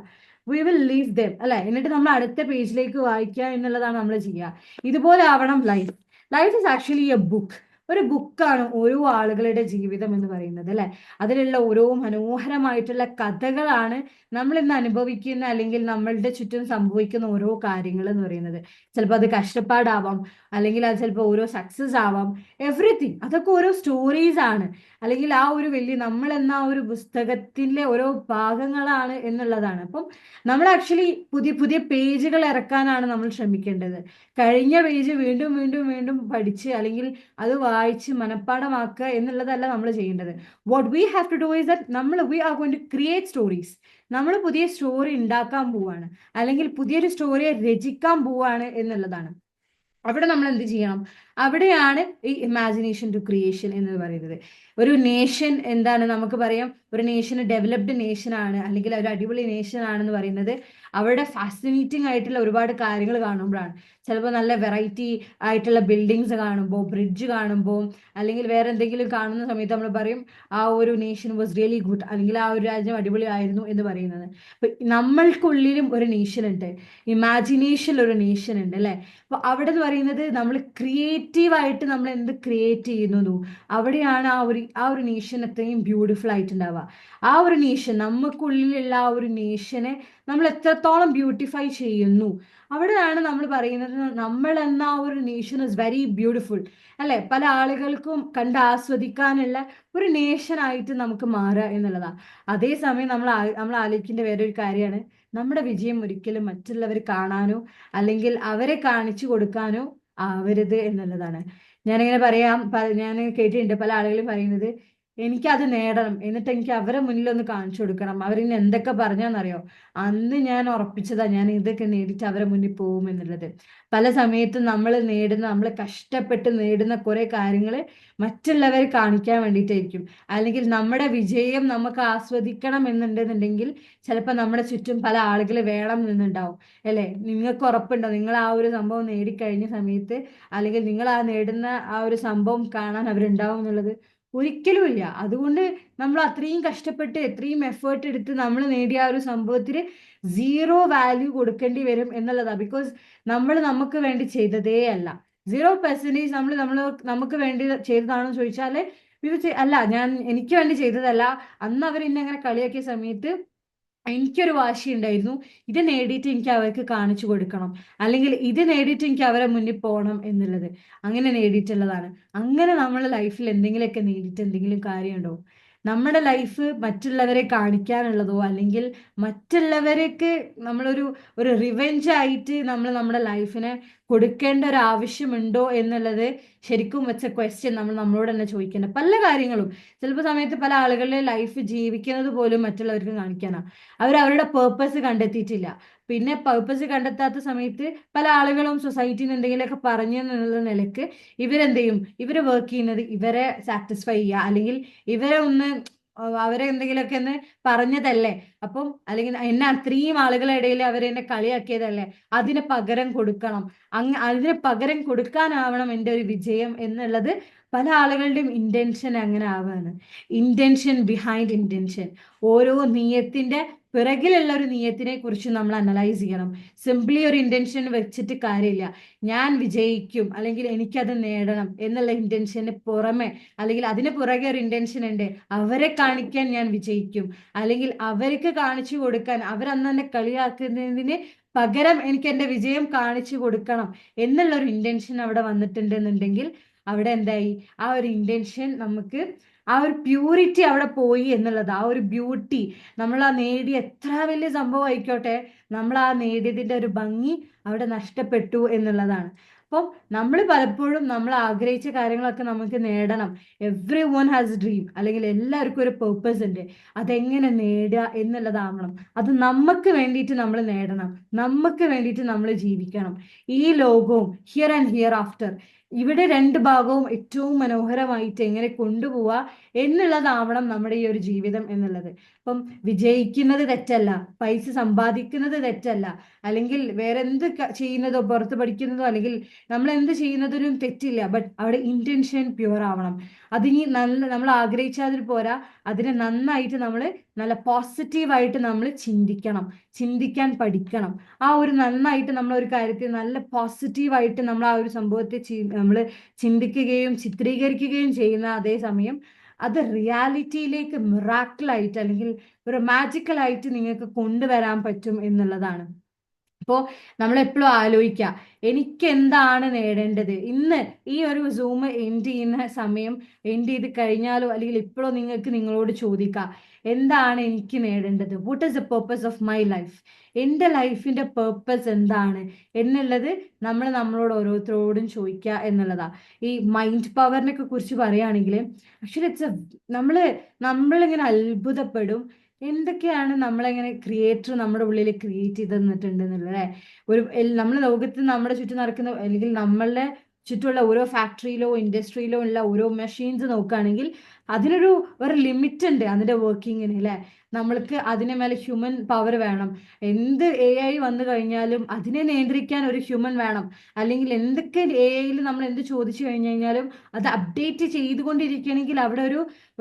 വി വിൽ ലീവ് ദം, അല്ലെ? എന്നിട്ട് നമ്മൾ അടുത്ത പേജിലേക്ക് വായിക്കുക എന്നുള്ളതാണ് നമ്മൾ ചെയ്യുക. ഇതുപോലെ ആവണം life. Life is actually A book. ഒരു ബുക്കാണ് ഓരോ ആളുകളുടെ ജീവിതം എന്ന് പറയുന്നത് അല്ലെ. അതിലുള്ള ഓരോ മനോഹരമായിട്ടുള്ള കഥകളാണ് നമ്മൾ ഇന്ന് അനുഭവിക്കുന്ന അല്ലെങ്കിൽ നമ്മളുടെ ചുറ്റും സംഭവിക്കുന്ന ഓരോ കാര്യങ്ങൾ എന്ന് പറയുന്നത്. ചിലപ്പോൾ അത് കഷ്ടപ്പാടാവാം, അല്ലെങ്കിൽ അത് ചിലപ്പോൾ ഓരോ സക്സസ് ആവാം, എവറിത്തിങ് അതൊക്കെ ഓരോ സ്റ്റോറീസ് ആണ്, അല്ലെങ്കിൽ ആ ഒരു വലിയ നമ്മൾ എന്ന ആ ഒരു പുസ്തകത്തിലെ ഓരോ ഭാഗങ്ങളാണ് എന്നുള്ളതാണ്. അപ്പം നമ്മൾ ആക്ച്വലി പുതിയ പുതിയ പേജുകൾ ഇറക്കാനാണ് നമ്മൾ ശ്രമിക്കേണ്ടത്. കഴിഞ്ഞ പേജ് വീണ്ടും വീണ്ടും വീണ്ടും പഠിച്ച് അല്ലെങ്കിൽ അത് വായിച്ച് മനഃപ്പാഠമാക്കുക എന്നുള്ളതല്ല നമ്മൾ ചെയ്യേണ്ടത്. What we have to do is that we are going to create stories. നമ്മൾ പുതിയ സ്റ്റോറി ഉണ്ടാക്കാൻ പോവാണ്, അല്ലെങ്കിൽ പുതിയൊരു സ്റ്റോറിയെ രചിക്കാൻ പോവാണ് എന്നുള്ളതാണ്. അവിടെ നമ്മൾ എന്ത് ചെയ്യണം? അവിടെയാണ് ഈ ഇമാജിനേഷൻ ടു ക്രിയേഷൻ എന്ന് പറയുന്നത്. ഒരു നേഷൻ എന്താണ് നമുക്ക് പറയാം, ഒരു നേഷൻ ഡെവലപ്ഡ് നേഷൻ ആണ്, അല്ലെങ്കിൽ ഒരു അടിപൊളി നേഷൻ ആണെന്ന് പറയുന്നത് അവരുടെ ഫാസിനേറ്റിംഗ് ആയിട്ടുള്ള ഒരുപാട് കാര്യങ്ങൾ കാണുമ്പോഴാണ്. ചിലപ്പോൾ നല്ല വെറൈറ്റി ആയിട്ടുള്ള ബിൽഡിങ്സ് കാണുമ്പോൾ, ബ്രിഡ്ജ് കാണുമ്പോൾ, അല്ലെങ്കിൽ വേറെ എന്തെങ്കിലും കാണുന്ന സമയത്ത് നമ്മൾ പറയും ആ ഒരു നേഷൻ വാസ് റിയലി ഗുഡ്, അല്ലെങ്കിൽ ആ ഒരു രാജ്യം അടിപൊളിയായിരുന്നു എന്ന് പറയുന്നത്. അപ്പൊ നമ്മൾക്കുള്ളിലും ഒരു നേഷൻ ഉണ്ട്, ഇമാജിനേഷൻ ഒരു നേഷൻ ഉണ്ട് അല്ലെ. അപ്പൊ അവിടെ എന്ന് പറയുന്നത് നമ്മൾ ക്രിയേറ്റീവായിട്ട് നമ്മൾ എന്ത് ക്രിയേറ്റ് ചെയ്യുന്നു, അവിടെയാണ് ആ ഒരു നേഷൻ അത്രയും ബ്യൂട്ടിഫുൾ ആയിട്ടുണ്ടാവുക. ആ ഒരു നേഷൻ, നമുക്കുള്ളിലുള്ള ആ ഒരു നേഷനെ നമ്മൾ എത്രത്തോളം ബ്യൂട്ടിഫൈ ചെയ്യുന്നു, അവിടെയാണ് നമ്മൾ പറയുന്നത് നമ്മൾ എന്ന ആ ഒരു നേഷൻ ഇസ് വെരി ബ്യൂട്ടിഫുൾ അല്ലെ. പല ആളുകൾക്കും കണ്ട് ആസ്വദിക്കാനുള്ള ഒരു നേഷനായിട്ട് നമുക്ക് മാറുക എന്നുള്ളതാണ്. അതേസമയം നമ്മൾ ആലോചിക്കേണ്ട വേറൊരു കാര്യമാണ്, നമ്മുടെ വിജയം ഒരിക്കലും മറ്റുള്ളവർ കാണാനോ അല്ലെങ്കിൽ അവരെ കാണിച്ചു കൊടുക്കാനോ ആവരുത് എന്നുള്ളതാണ്. ഞാനിങ്ങനെ പറയാം, ഞാൻ കേട്ടിട്ടുണ്ട് പല ആളുകളും പറയുന്നത്, എനിക്കത് നേടണം, എന്നിട്ട് എനിക്ക് അവരെ മുന്നിൽ ഒന്ന് കാണിച്ചു കൊടുക്കണം, അവരിന്ന് എന്തൊക്കെ പറഞ്ഞാന്നറിയോ, അന്ന് ഞാൻ ഉറപ്പിച്ചതാ ഞാൻ ഇതൊക്കെ നേടിയിട്ട് അവരെ മുന്നിൽ പോകും എന്നുള്ളത്. പല സമയത്തും നമ്മൾ കഷ്ടപ്പെട്ട് നേടുന്ന കുറെ കാര്യങ്ങൾ മറ്റുള്ളവരെ കാണിക്കാൻ വേണ്ടിയിട്ടായിരിക്കും, അല്ലെങ്കിൽ നമ്മുടെ വിജയം നമുക്ക് ആസ്വദിക്കണം എന്നുണ്ടെന്നുണ്ടെങ്കിൽ ചിലപ്പോൾ നമ്മുടെ ചുറ്റും പല ആളുകൾ വേണം എന്നുണ്ടാവും അല്ലേ. നിങ്ങൾക്ക് ഉറപ്പുണ്ടോ നിങ്ങൾ ആ ഒരു സംഭവം നേടിക്കഴിഞ്ഞ സമയത്ത്, അല്ലെങ്കിൽ നിങ്ങൾ ആ നേടുന്ന ആ ഒരു സംഭവം കാണാൻ അവരുണ്ടാവും എന്നുള്ളത്? ഒരിക്കലും ഇല്ല. അതുകൊണ്ട് നമ്മൾ അത്രയും കഷ്ടപ്പെട്ട് എത്രയും എഫേർട്ട് എടുത്ത് നമ്മൾ നേടിയ ആ ഒരു സംഭവത്തിന് സീറോ വാല്യൂ കൊടുക്കേണ്ടി വരും എന്നുള്ളതാണ്. ബിക്കോസ് നമ്മൾ നമുക്ക് വേണ്ടി ചെയ്തതേ അല്ല. 0% നമ്മൾ നമുക്ക് വേണ്ടി ചെയ്തതാണെന്ന് ചോദിച്ചാൽ അല്ല, എനിക്ക് വേണ്ടി ചെയ്തതല്ല. അന്ന് അവർ എന്നെ അങ്ങനെ കളിയാക്കിയ സമയത്ത് എനിക്കൊരു വാശി ഉണ്ടായിരുന്നു, ഇത് നേടിയിട്ട് എനിക്ക് അവർക്ക് കാണിച്ചു കൊടുക്കണം, അല്ലെങ്കിൽ ഇത് നേടിയിട്ട് എനിക്ക് അവരെ മുന്നിൽ പോകണം എന്നുള്ളത്. അങ്ങനെ നേടിയിട്ടുള്ളതാണ്. അങ്ങനെ നമ്മളെ ലൈഫിൽ എന്തെങ്കിലുമൊക്കെ നേടിയിട്ട് എന്തെങ്കിലും കാര്യമുണ്ടോ? നമ്മുടെ ലൈഫ് മറ്റുള്ളവരെ കാണിക്കാനുള്ളതോ, അല്ലെങ്കിൽ മറ്റുള്ളവർക്ക് ഒരു റിവെഞ്ച് ആയിട്ട് നമ്മൾ നമ്മുടെ ലൈഫിനെ കൊടുക്കേണ്ട ഒരു ആവശ്യമുണ്ടോ എന്നുള്ളത് ശരിക്കും വെച്ച ക്വസ്റ്റ്യൻ നമ്മൾ നമ്മളോട് തന്നെ ചോദിക്കേണ്ട. പല കാര്യങ്ങളും ചിലപ്പോൾ സമയത്ത് പല ആളുകളുടെ ലൈഫ് ജീവിക്കുന്നത് പോലും മറ്റുള്ളവർക്ക് കാണിക്കാനാണ്. അവരുടെ പേർപ്പസ് കണ്ടെത്തിയിട്ടില്ല. പിന്നെ പേർപ്പസ് കണ്ടെത്താത്ത സമയത്ത് പല ആളുകളും സൊസൈറ്റിയിൽ നിന്ന് എന്തെങ്കിലുമൊക്കെ പറഞ്ഞു എന്നുള്ള നിലക്ക് ഇവരെന്ത് ചെയ്യും, ഇവര് വർക്ക് ചെയ്യുന്നത് ഇവരെ സാറ്റിസ്ഫൈ ചെയ്യുക, അല്ലെങ്കിൽ ഇവരെ ഒന്ന് അവരെ എന്തെങ്കിലുമൊക്കെ ഒന്ന് പറഞ്ഞതല്ലേ, അപ്പം അല്ലെങ്കിൽ എന്നെ അത്രയും ആളുകളുടെ ഇടയിൽ അവരെന്നെ കളിയാക്കിയതല്ലേ, അതിന് പകരം കൊടുക്കണം, അതിന് പകരം കൊടുക്കാനാവണം എൻ്റെ ഒരു വിജയം എന്നുള്ളത് പല ആളുകളുടെയും ഇന്റൻഷൻ അങ്ങനെ ആവാണ്. Intention behind intention. ഓരോ നീയത്തിന്റെ പിറകിലുള്ള ഒരു നീയത്തിനെ കുറിച്ച് നമ്മൾ അനലൈസ് ചെയ്യണം. സിംപ്ലി ഒരു ഇന്റൻഷൻ വെച്ചിട്ട് കാര്യമില്ല. ഞാൻ വിജയിക്കും, അല്ലെങ്കിൽ എനിക്കത് നേടണം എന്നുള്ള ഇന്റൻഷന് പുറമെ, അല്ലെങ്കിൽ അതിന് പുറകെ ഒരു ഇന്റൻഷൻ ഉണ്ട്, അവരെ കാണിക്കാൻ ഞാൻ വിജയിക്കും, അല്ലെങ്കിൽ അവർക്ക് കാണിച്ചു കൊടുക്കാൻ, അവരന്ന് തന്നെ കളിയാക്കുന്നതിന് പകരം എനിക്ക് എന്റെ വിജയം കാണിച്ചു കൊടുക്കണം എന്നുള്ള ഒരു ഇന്റൻഷൻ അവിടെ വന്നിട്ടുണ്ടെന്നുണ്ടെങ്കിൽ അവിടെ എന്തായി, ആ ഒരു ഇന്റൻഷൻ നമുക്ക് ആ ഒരു പ്യൂരിറ്റി അവിടെ പോയി എന്നുള്ളത്. ആ ഒരു ബ്യൂട്ടി, നമ്മൾ ആ നേടിയ എത്ര വലിയ സംഭവം ആയിക്കോട്ടെ, നമ്മൾ ആ നേടിയതിന്റെ ഒരു ഭംഗി അവിടെ നഷ്ടപ്പെട്ടു എന്നുള്ളതാണ്. അപ്പം നമ്മൾ പലപ്പോഴും നമ്മൾ ആഗ്രഹിച്ച കാര്യങ്ങളൊക്കെ നമുക്ക് നേടണം. എവ്രി വൺ ഹാസ് ഡ്രീം, അല്ലെങ്കിൽ എല്ലാവർക്കും ഒരു പേർപ്പസ് ഉണ്ട്. അതെങ്ങനെ നേടുക എന്നുള്ളതാവണം. അത് നമുക്ക് വേണ്ടിയിട്ട് നമ്മൾ നേടണം, നമുക്ക് വേണ്ടിയിട്ട് നമ്മൾ ജീവിക്കണം. ഈ ലോകവും ഹിയർ ആൻഡ് ഹിയർ ആഫ്റ്റർ, ഇവിടെ രണ്ട് ഭാഗവും ഏറ്റവും മനോഹരമായിട്ട് എങ്ങനെ കൊണ്ടുപോവുക എന്നുള്ളതാവണം നമ്മുടെ ഈ ഒരു ജീവിതം എന്നുള്ളത്. അപ്പം വിജയിക്കുന്നത് തെറ്റല്ല, പൈസ സമ്പാദിക്കുന്നത് തെറ്റല്ല, അല്ലെങ്കിൽ വേറെ എന്ത് ചെയ്യുന്നതോ പുറത്ത് പഠിക്കുന്നതോ അല്ലെങ്കിൽ നമ്മൾ എന്ത് ചെയ്യുന്നതിനും തെറ്റില്ല. ബട്ട് അവിടെ ഇന്റൻഷൻ പ്യുവർ ആവണം. അതിനി നമ്മൾ ആഗ്രഹിച്ചാൽ പോരാ, അതിനെ നന്നായിട്ട് നമ്മൾ നല്ല പോസിറ്റീവായിട്ട് നമ്മൾ ചിന്തിക്കാൻ പഠിക്കണം. ആ ഒരു നന്നായിട്ട് നമ്മൾ ഒരു കാര്യത്തിൽ നല്ല പോസിറ്റീവായിട്ട് നമ്മൾ ആ ഒരു സംഭവത്തെ നമ്മൾ ചിന്തിക്കുകയും ചിത്രീകരിക്കുകയും ചെയ്യുന്ന അതേ സമയം അത് റിയാലിറ്റിയിലേക്ക് മിറാക്കിളായിട്ട് അല്ലെങ്കിൽ ഒരു മാജിക്കലായിട്ട് നിങ്ങൾക്ക് കൊണ്ടുവരാൻ പറ്റും എന്നുള്ളതാണ്. അപ്പോൾ നമ്മളെപ്പോഴും ആലോചിക്കുക, എനിക്ക് എന്താണ് നേടേണ്ടത് ഇന്ന്. ഈ ഒരു സൂം എൻഡ് ചെയ്യുന്ന സമയം എൻഡ് ചെയ്ത് കഴിഞ്ഞാലോ അല്ലെങ്കിൽ ഇപ്പോഴോ നിങ്ങൾക്ക് നിങ്ങളോട് ചോദിക്കാം, എന്താണ് എനിക്ക് നേടേണ്ടത്? What is the purpose of my life? എൻ്റെ ലൈഫിൻ്റെ പേർപ്പസ് എന്താണ് എന്നുള്ളത് നമ്മളോട് ഓരോരുത്തരോടും ചോദിക്കുക എന്നുള്ളതാണ്. ഈ മൈൻഡ് പവറിനൊക്കെ കുറിച്ച് പറയുകയാണെങ്കിൽ ആക്ച്വലി നമ്മളിങ്ങനെ അത്ഭുതപ്പെടും എന്തൊക്കെയാണ് നമ്മളെങ്ങനെ ക്രിയേറ്റർ നമ്മുടെ ഉള്ളിൽ ക്രിയേറ്റ് ചെയ്ത് തന്നിട്ടുണ്ടെന്നുള്ളത്. നമ്മൾ ലോകത്ത് നമ്മുടെ ചുറ്റും നടക്കുന്ന അല്ലെങ്കിൽ നമ്മളുടെ ചുറ്റുമുള്ള ഓരോ ഫാക്ടറിയിലോ ഇൻഡസ്ട്രിയിലോ ഉള്ള ഓരോ മെഷീൻസ് നോക്കുകയാണെങ്കിൽ അതിനൊരു ലിമിറ്റ് ഉണ്ട് അതിന്റെ വർക്കിങ്ങിന് അല്ലെ. നമ്മൾക്ക് അതിന് മേലെ ഹ്യൂമൻ പവർ വേണം. എന്ത് AI വന്നു കഴിഞ്ഞാലും അതിനെ നിയന്ത്രിക്കാൻ ഒരു ഹ്യൂമൻ വേണം. അല്ലെങ്കിൽ എന്തൊക്കെ AI നമ്മൾ എന്ത് ചോദിച്ചു കഴിഞ്ഞാലും അത് അപ്ഡേറ്റ് ചെയ്തുകൊണ്ടിരിക്കുകയാണെങ്കിൽ അവിടെ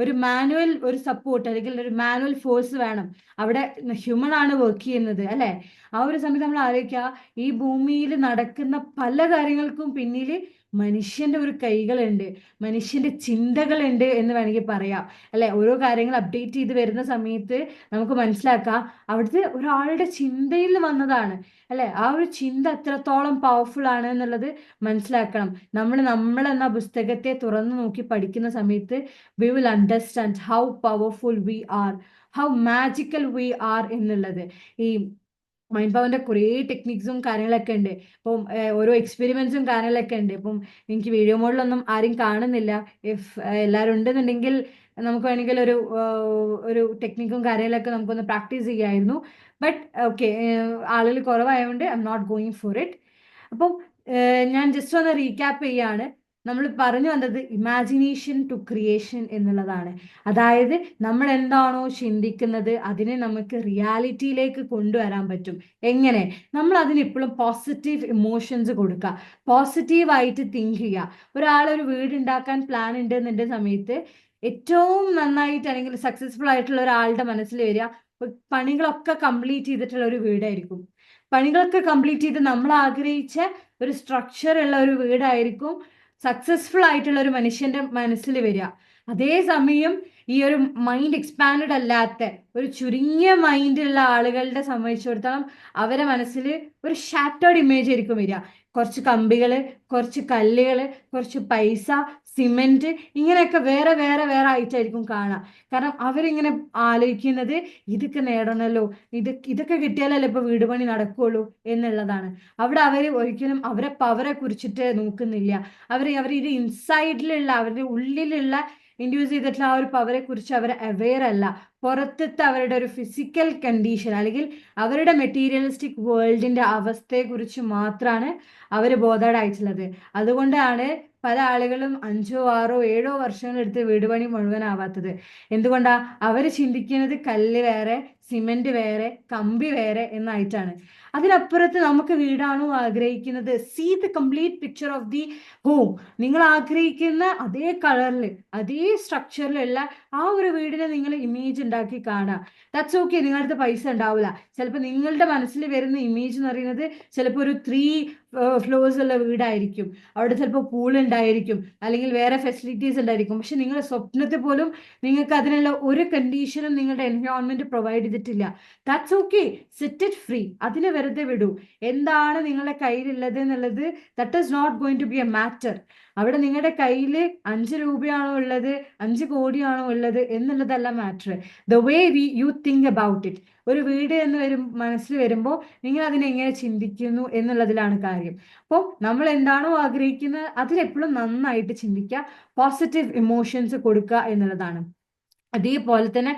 ഒരു മാനുവൽ ഒരു സപ്പോർട്ട് അല്ലെങ്കിൽ ഒരു മാനുവൽ ഫോഴ്സ് വേണം. അവിടെ ഹ്യൂമൻ ആണ് വർക്ക് ചെയ്യുന്നത് അല്ലെ. ആ ഒരു സമയത്ത് നമ്മൾ ആലോചിക്കുക, ഈ ഭൂമിയിൽ നടക്കുന്ന പല കാര്യങ്ങൾക്കും പിന്നിൽ മനുഷ്യന്റെ ഒരു കൈകളുണ്ട്, മനുഷ്യന്റെ ചിന്തകളുണ്ട് എന്ന് വേണമെങ്കിൽ പറയാം അല്ലെ. ഓരോ കാര്യങ്ങൾ അപ്ഡേറ്റ് ചെയ്ത് വരുന്ന സമയത്ത് നമുക്ക് മനസ്സിലാക്കാം അവിടുത്തെ ഒരാളുടെ ചിന്തയിൽ വന്നതാണ് അല്ലെ. ആ ഒരു ചിന്ത എത്രത്തോളം പവർഫുൾ ആണ് എന്നുള്ളത് മനസ്സിലാക്കണം. നമ്മൾ എന്ന പുസ്തകത്തെ തുറന്നു നോക്കി പഠിക്കുന്ന സമയത്ത് we will understand how powerful we are, how magical we are എന്നുള്ളത്. ഈ മൈൻഡ് പവറിന്റെ കുറേ ടെക്നിക്സും കാര്യങ്ങളൊക്കെ ഉണ്ട്. ഇപ്പം ഓരോ എക്സ്പെരിമെന്റ്സും കാര്യങ്ങളൊക്കെ ഉണ്ട്. ഇപ്പം എനിക്ക് വീഡിയോ മോഡിലൊന്നും ആരും കാണുന്നില്ല. ഇഫ് എല്ലാവരും ഉണ്ടെന്നുണ്ടെങ്കിൽ നമുക്ക് വേണമെങ്കിൽ ഒരു ടെക്നിക്കും കാര്യങ്ങളൊക്കെ നമുക്കൊന്ന് പ്രാക്ടീസ് ചെയ്യായിരുന്നു. ബട്ട് ഓക്കെ, ആളുകൾ കുറവായതുകൊണ്ട് I'm not going for it. അപ്പം ഞാൻ ജസ്റ്റ് ഒന്ന് റീക്യാപ്പ് ചെയ്യാണ്. നമ്മൾ പറഞ്ഞു വന്നത് ഇമാജിനേഷൻ ടു ക്രിയേഷൻ എന്നുള്ളതാണ്. അതായത് നമ്മൾ എന്താണോ ചിന്തിക്കുന്നത് അതിനെ നമുക്ക് റിയാലിറ്റിയിലേക്ക് കൊണ്ടുവരാൻ പറ്റും. എങ്ങനെ? നമ്മൾ അതിനെപ്പോഴും പോസിറ്റീവ് ഇമോഷൻസ് കൊടുക്കുക, പോസിറ്റീവായിട്ട് തിങ്ക് ചെയ്യുക. ഒരാളൊരു വീട് ഉണ്ടാക്കാൻ പ്ലാൻ ഉണ്ട് സമയത്ത് ഏറ്റവും നന്നായിട്ട് അല്ലെങ്കിൽ സക്സസ്ഫുൾ ആയിട്ടുള്ള ഒരാളുടെ മനസ്സിൽ വരിക പണികളൊക്കെ കംപ്ലീറ്റ് ചെയ്തിട്ടുള്ള ഒരു വീടായിരിക്കും. പണികളൊക്കെ കംപ്ലീറ്റ് ചെയ്ത് നമ്മൾ ആഗ്രഹിച്ച ഒരു സ്ട്രക്ചർ ഉള്ള ഒരു വീടായിരിക്കും സക്സസ്ഫുൾ ആയിട്ടുള്ള ഒരു മനുഷ്യന്റെ മനസ്സിൽ വരിക. അതേസമയം ഈ ഒരു മൈൻഡ് എക്സ്പാൻഡ് അല്ലാത്ത ഒരു ചുരുങ്ങിയ മൈൻഡുള്ള ആളുകളുടെ സംബന്ധിച്ചിടത്തോളം അവരെ മനസ്സിൽ ഒരു ഷാറ്റേർഡ് ഇമേജ് ആയിരിക്കും വരിക. കുറച്ച് കമ്പികള്, കുറച്ച് കല്ലുകള്, കുറച്ച് പൈസ, സിമെന്റ്, ഇങ്ങനെയൊക്കെ വേറെ വേറെ വേറെ ആയിട്ടായിരിക്കും കാണാം. കാരണം അവരിങ്ങനെ ആലോചിക്കുന്നത് ഇതൊക്കെ നേടണമല്ലോ, ഇതൊക്കെ കിട്ടിയാലല്ലേ ഇപ്പൊ വീട് പണി നടക്കുള്ളൂ എന്നുള്ളതാണ്. അവിടെ അവർ ഒരിക്കലും അവരെ പവറെ കുറിച്ചിട്ട് നോക്കുന്നില്ല. ഇത് ഇൻസൈഡിലുള്ള അവരുടെ ഉള്ളിലുള്ള ഇൻഡ്യൂസ് ചെയ്തിട്ടുള്ള ആ ഒരു പവറെ കുറിച്ച് അവർ അവെയർ അല്ല. പുറത്തത്തെ അവരുടെ ഒരു ഫിസിക്കൽ കണ്ടീഷൻ അല്ലെങ്കിൽ അവരുടെ മെറ്റീരിയലിസ്റ്റിക് വേൾഡിന്റെ അവസ്ഥയെക്കുറിച്ച് മാത്രമാണ് അവർ ബോധേഡായിട്ടുള്ളത്. അതുകൊണ്ടാണ് പല ആളുകളും 5, 6, 7 വർഷങ്ങളെടുത്ത് വീട് പണി മുഴുവനാവാത്തത്. എന്തുകൊണ്ടാ? അവർ ചിന്തിക്കുന്നത് കല്ല് വേറെ, സിമെന്റ് വേറെ, കമ്പി വേറെ എന്നായിട്ടാണ്. അതിനപ്പുറത്ത് നമുക്ക് വീടാണോ ആഗ്രഹിക്കുന്നത്, see the complete picture of the home. നിങ്ങൾ ആഗ്രഹിക്കുന്ന അതേ കളറിൽ അതേ സ്ട്രക്ചറിലുള്ള ആ ഒരു വീടിനെ നിങ്ങൾ ഇമേജ് ഉണ്ടാക്കി കാണുക. That's okay. നിങ്ങളുടെ പൈസ ഉണ്ടാവില്ല. ചിലപ്പോൾ നിങ്ങളുടെ മനസ്സിൽ വരുന്ന ഇമേജ് എന്ന് പറയുന്നത് ചിലപ്പോൾ ഒരു 3 ഫ്ലോർസ് ഉള്ള വീടായിരിക്കും. അവിടെ ചിലപ്പോൾ പൂൾ ഉണ്ടായിരിക്കും അല്ലെങ്കിൽ വേറെ ഫെസിലിറ്റീസ് ഉണ്ടായിരിക്കും. പക്ഷെ നിങ്ങളുടെ സ്വപ്നത്തിൽ പോലും നിങ്ങൾക്ക് അതിനുള്ള ഒരു കണ്ടീഷനും നിങ്ങളുടെ എൻവയോൺമെന്റ് പ്രൊവൈഡ് ചെയ്തിട്ടില്ല. That's okay. Set it free. അതിനെ വെറുതെ വിടൂ. എന്താണ് നിങ്ങളുടെ കയ്യിലുള്ളത് എന്നുള്ളത് that is not going to be a matter. അവിടെ നിങ്ങളുടെ കയ്യിൽ 5 രൂപയാണോ ഉള്ളത്, 5 കോടിയാണോ ഉള്ളത് എന്നുള്ളതല്ല matter. The way you think about it. ഒരു വീട് എന്ന് മനസ്സിൽ വരുമ്പോൾ നിങ്ങൾ അതിനെ എങ്ങനെ ചിന്തിക്കുന്നു എന്നുള്ളതിലാണ് കാര്യം. അപ്പോൾ നമ്മൾ എന്താണോ ആഗ്രഹിക്കുന്നത് അതിലെപ്പോഴും നന്നായിട്ട് ചിന്തിക്കുക, പോസിറ്റീവ് ഇമോഷൻസ് കൊടുക്കുക എന്നുള്ളതാണ്. അതേപോലെ തന്നെ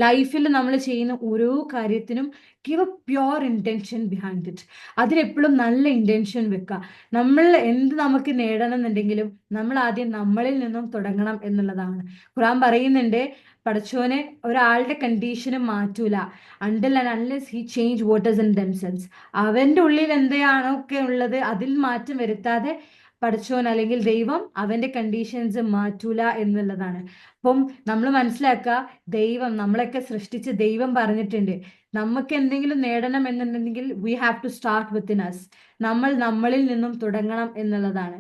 ലൈഫിൽ നമ്മൾ ചെയ്യുന്ന ഓരോ കാര്യത്തിനും give a pure intention behind it. അതിനെപ്പോഴും നല്ല ഇൻറ്റൻഷൻ വെക്കുക. നമ്മൾ എന്ത് നമുക്ക് നേടണം എന്നുണ്ടെങ്കിലും നമ്മൾ ആദ്യം നമ്മളിൽ നിന്നും തുടങ്ങണം എന്നുള്ളതാണ്. ഖുർആൻ പറയുന്നുണ്ട്, പടച്ചോനെ ഒരാളുടെ കണ്ടീഷനും മാറ്റൂല until and unless he change what is in themselves. അവൻ്റെ ഉള്ളിൽ എന്താണോ ഒക്കെ ഉള്ളത് അതിൽ മാറ്റം വരുത്താതെ പഠിച്ചോൻ അല്ലെങ്കിൽ ദൈവം അവന്റെ കണ്ടീഷൻസ് മാറ്റൂല എന്നുള്ളതാണ്. അപ്പം നമ്മൾ മനസ്സിലാക്കുക, ദൈവം നമ്മളൊക്കെ സൃഷ്ടിച്ച് ദൈവം പറഞ്ഞിട്ടുണ്ട്, നമുക്ക് എന്തെങ്കിലും നേടണം എന്നുണ്ടെങ്കിൽ we have to start within us. നമ്മൾ നമ്മളിൽ നിന്നും തുടങ്ങണം എന്നുള്ളതാണ്.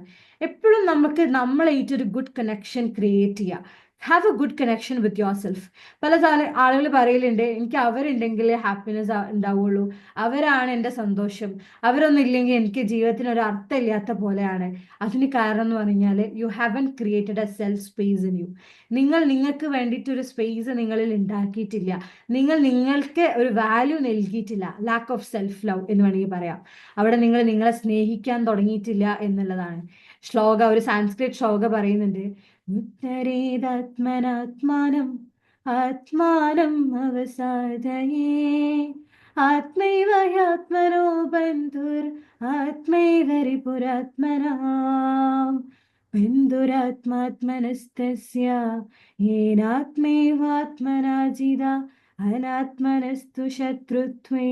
എപ്പോഴും നമുക്ക് നമ്മളായിട്ടൊരു ഗുഡ് കണക്ഷൻ ക്രിയേറ്റ് ചെയ്യുക. Have a good connection with yourself. പല ആളുകൾ പറയലുണ്ട്, എനിക്ക് അവരുണ്ടെങ്കിലേ ഹാപ്പിനെസ് ഉണ്ടാവുള്ളൂ, അവരാണ് എൻ്റെ സന്തോഷം, അവരൊന്നും ഇല്ലെങ്കിൽ എനിക്ക് ജീവിതത്തിന് ഒരു അർത്ഥമില്ലാത്ത പോലെയാണ്. അതിന് കാരണം എന്ന് പറഞ്ഞാൽ you haven't created a self space in you. നിങ്ങൾ നിങ്ങൾക്ക് വേണ്ടിയിട്ടൊരു സ്പേസ് നിങ്ങളിൽ ഉണ്ടാക്കിയിട്ടില്ല. നിങ്ങൾ നിങ്ങൾക്ക് ഒരു വാല്യൂ നൽകിയിട്ടില്ല. ലാക്ക് ഓഫ് സെൽഫ് ലവ് എന്ന് വേണമെങ്കിൽ പറയാം. അവിടെ നിങ്ങൾ നിങ്ങളെ സ്നേഹിക്കാൻ തുടങ്ങിയിട്ടില്ല എന്നുള്ളതാണ്. ഒരു സാൻസ്ക്രിറ്റ് ശ്ലോക പറയുന്നുണ്ട്, ഉത്തരേതാത്മനാത്മാനം ആത്മാനം അവസാദയേ ആത്മൈവ ഹ്യാത്മനോ ബന്ധുർ ആത്മൈവ റിപുരാത്മനാം ബന്ധുരാത്മാത്മനസ്തസ്യ യേനാത്മൈവാത്മനാ ജിത അനാത്മനസ്തു ശത്രുത്വേ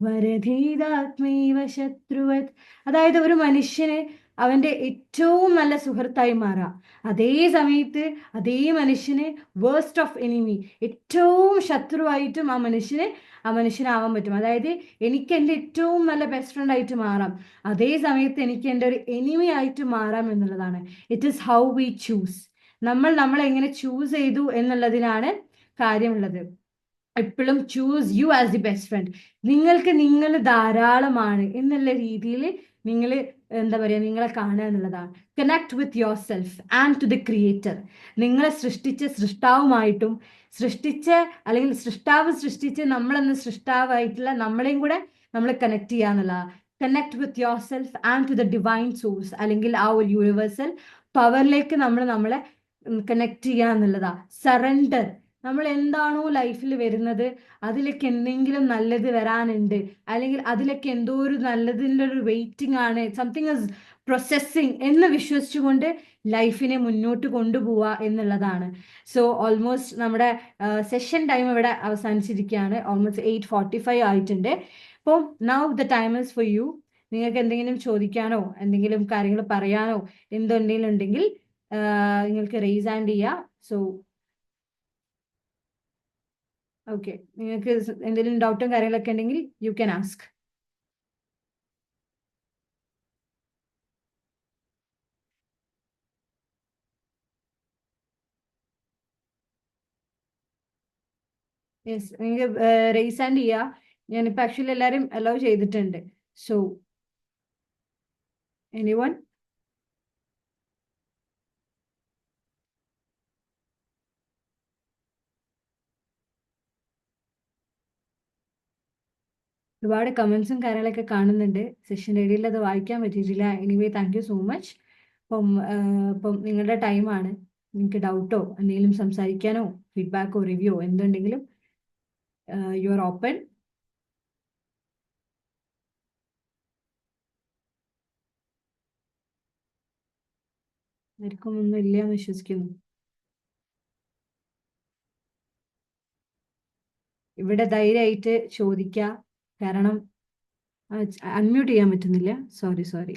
വരധീതാത്മൈവ ശത്രുവത്. അതായത് ഒരു മനുഷ്യന് അവന്റെ ഏറ്റവും നല്ല സുഹൃത്തായി മാറാം, അതേ സമയത്ത് അതേ മനുഷ്യന് വേഴ്സ്റ്റ് ഓഫ് എനിമി, ഏറ്റവും ശത്രുവായിട്ടും ആ മനുഷ്യനാവാൻ പറ്റും. അതായത് എനിക്ക് എൻ്റെ ഏറ്റവും നല്ല ബെസ്റ്റ് ഫ്രണ്ട് ആയിട്ട് മാറാം, അതേ സമയത്ത് എനിക്ക് എൻ്റെ ഒരു എനിമി ആയിട്ട് മാറാം എന്നുള്ളതാണ്. It is how we choose. നമ്മൾ എങ്ങനെ ചൂസ് ചെയ്തു എന്നുള്ളതിനാണ് കാര്യമുള്ളത്. എപ്പോഴും choose U as the best friend. നിങ്ങൾക്ക് നിങ്ങൾ ധാരാളമാണ് എന്നുള്ള രീതിയിൽ നിങ്ങൾ എന്താ പറയുക, നിങ്ങളെ കാണുക എന്നുള്ളതാണ്. Connect with yourself and to the creator. നിങ്ങളെ സൃഷ്ടിച്ച സൃഷ്ടാവുമായിട്ടും അല്ലെങ്കിൽ സൃഷ്ടാവ് സൃഷ്ടിച്ച് നമ്മളെന്ന് സൃഷ്ടാവായിട്ടുള്ള നമ്മളെയും കൂടെ നമ്മൾ കണക്ട് ചെയ്യുക എന്നുള്ളതാണ്. Connect with yourself and to the divine source, അല്ലെങ്കിൽ ആ ഒരു യൂണിവേഴ്സൽ പവറിലേക്ക് നമ്മളെ കണക്ട് ചെയ്യുക എന്നുള്ളതാണ്. സറണ്ടർ. നമ്മൾ എന്താണോ ലൈഫിൽ വരുന്നത് അതിലേക്ക് എന്തെങ്കിലും നല്ലത് വരാനുണ്ട്, അല്ലെങ്കിൽ അതിലേക്ക് എന്തോ ഒരു നല്ലതിൻ്റെ ഒരു വെയിറ്റിംഗ് ആണ്, സംതിങ് ഇസ് പ്രോസസ്സിങ് എന്ന് വിശ്വസിച്ചുകൊണ്ട് ലൈഫിനെ മുന്നോട്ട് കൊണ്ടുപോവുക എന്നുള്ളതാണ്. സോ ഓൾമോസ്റ്റ് നമ്മുടെ സെഷൻ ടൈം ഇവിടെ അവസാനിച്ചിരിക്കുകയാണ്. ഓൾമോസ്റ്റ് 8:45 ആയിട്ടുണ്ട്. അപ്പോൾ now the time is for you. നിങ്ങൾക്ക് എന്തെങ്കിലും ചോദിക്കാനോ എന്തെങ്കിലും കാര്യങ്ങൾ പറയാനോ എന്തെങ്കിലും ഉണ്ടെങ്കിൽ നിങ്ങൾക്ക് റേസ് ഹാൻഡ് ചെയ്യാം. സോ ഓക്കെ, നിങ്ങൾക്ക് എന്തെങ്കിലും ഡൗട്ടും കാര്യങ്ങളൊക്കെ ഉണ്ടെങ്കിൽ യു ക്യാൻ ആസ്ക്. യെസ്, നിങ്ങൾക്ക് റേസ് ഹാൻഡ് ചെയ്യാം. ഞാനിപ്പോൾ ആക്ച്വലി എല്ലാവരും അലോ ചെയ്തിട്ടുണ്ട്. So anyone? ഒരുപാട് കമൻസും കാര്യങ്ങളൊക്കെ കാണുന്നുണ്ട്. സെഷൻ ഇടയിൽ അത് വായിക്കാൻ പറ്റിയിട്ടില്ല. Anyway thank you so much. ഇപ്പം നിങ്ങളുടെ ടൈമാണ്. നിങ്ങൾക്ക് ഡൗട്ടോ എന്തെങ്കിലും സംസാരിക്കാനോ ഫീഡ്ബാക്കോ റിവ്യൂ എന്തുണ്ടെങ്കിലും യു ആർ ഓപ്പൺ. ആർക്കും ഒന്നും ഇല്ല എന്ന് വിശ്വസിക്കുന്നു. ഇവിടെ ധൈര്യമായിട്ട് ചോദിക്കുക, കാരണം അൺമ്യൂട്ട് ചെയ്യാൻ പറ്റുന്നില്ല. സോറി.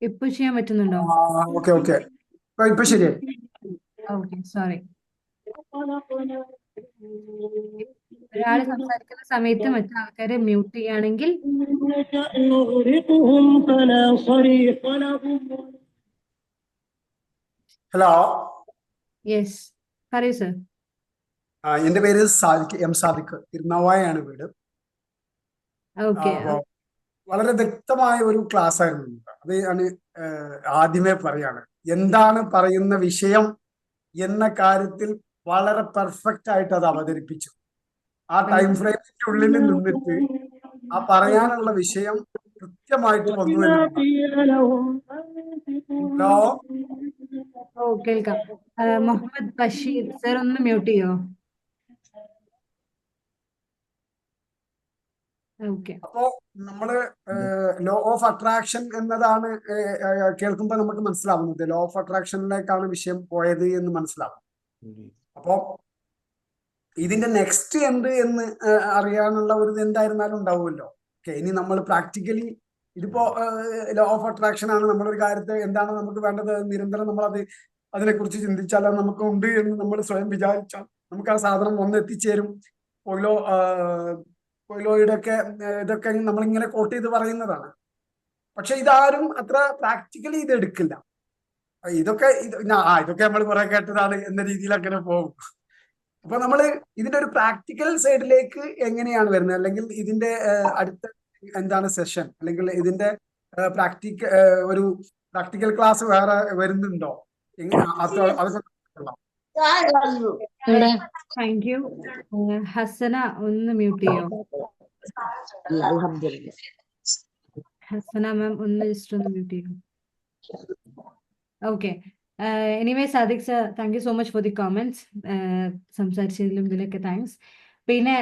ഇപ്പൊ ചെയ്യാൻ പറ്റുന്നുണ്ടോ? ഓക്കെ ഇപ്പൊ ശരിയായി. Okay, sorry. ഒരാൾ സംസാരിക്കുന്ന സമയത്ത് മറ്റു ആൾക്കാരെ മ്യൂട്ട് ചെയ്യുകയാണെങ്കിൽ. ഹലോ, യെസ്, പറയൂ സർ. എന്റെ പേര് സാദിഖ്, തിരുനാവായാണ് വീട്. ഓക്കെ. വളരെ വ്യക്തമായ ഒരു ക്ലാസ് ആയിരുന്നു. അത് ഞാൻ ആദ്യമേ പറയാണ്, എന്താണ് പറയുന്ന വിഷയം എന്ന കാര്യത്തിൽ വളരെ പെർഫെക്റ്റ് ആയിട്ട് അത് അവതരിപ്പിച്ചു. ആ ടൈം ഫ്രെയിമിന്റെ ഉള്ളിൽ നിന്നിട്ട് ആ പറയാനുള്ള വിഷയം കൃത്യമായിട്ട് വന്നു ഹലോ. ഓ, കേൾക്കാം. മുഹമ്മദ് ബഷീർ സർ ഒന്ന് മ്യൂട്ട് ചെയ്യോ? ഓക്കെ. അപ്പോ നമ്മള് ലോ ഓഫ് അട്രാക്ഷൻ എന്നതാണ് കേൾക്കുമ്പോൾ നമുക്ക് മനസ്സിലാവുന്നത്. ലോ ഓഫ് അട്രാക്ഷനിലേക്കാണ് വിഷയം പോയത് എന്ന് മനസ്സിലാവും. അപ്പോ ഇതിന്റെ നെക്സ്റ്റ് എന്ത് എന്ന് അറിയാനുള്ള ഒരു ഇത് എന്തായിരുന്നാലും ഉണ്ടാവുമല്ലോ. ഓക്കെ, ഇനി നമ്മൾ പ്രാക്ടിക്കലി ഇതിപ്പോ ലോ ഓഫ് അട്രാക്ഷൻ ആണ്, നമ്മളൊരു കാര്യത്തെ എന്താണ് നമുക്ക് വേണ്ടത് നിരന്തരം നമ്മൾ അതിനെക്കുറിച്ച് ചിന്തിച്ചാൽ അത് നമുക്ക് ഉണ്ട് എന്ന് നമ്മൾ സ്വയം വിചാരിച്ചാൽ നമുക്ക് ആ സാധനം വന്ന് എത്തിച്ചേരും. കൊയിലോ കൊയിലോയുടെ ഒക്കെ ഇതൊക്കെ നമ്മളിങ്ങനെ കോട്ട് ചെയ്ത് പറയുന്നതാണ്. പക്ഷെ ഇതാരും അത്ര പ്രാക്ടിക്കലി ഇത് എടുക്കില്ല. ഇതൊക്കെ ഇതൊക്കെ നമ്മൾ കുറെ കേട്ടതാണ് എന്ന രീതിയിൽ അങ്ങനെ പോകും. അപ്പൊ നമ്മള് ഇതിന്റെ ഒരു പ്രാക്ടിക്കൽ സൈഡിലേക്ക് എങ്ങനെയാണ് വരുന്നത്, അല്ലെങ്കിൽ ഇതിന്റെ അടുത്ത എന്താണ് സെഷൻ, അല്ലെങ്കിൽ ഇതിന്റെ ഒരു പ്രാക്ടിക്കൽ ക്ലാസ് വേറെ വരുന്നുണ്ടോ? അതൊക്കെ താങ്ക് യു. ഹസന ഒന്ന് മ്യൂട്ട് ചെയ്യോ? ഹസന മാം ഒന്ന് ജസ്റ്റ് ഒന്ന് മ്യൂട്ട് ചെയ്യോ? Okay. Anyway Sadiq sir, thank you so much for the comments. സംസാരിച്ചതിലും ഇതിലൊക്കെ താങ്ക്സ്. പിന്നെ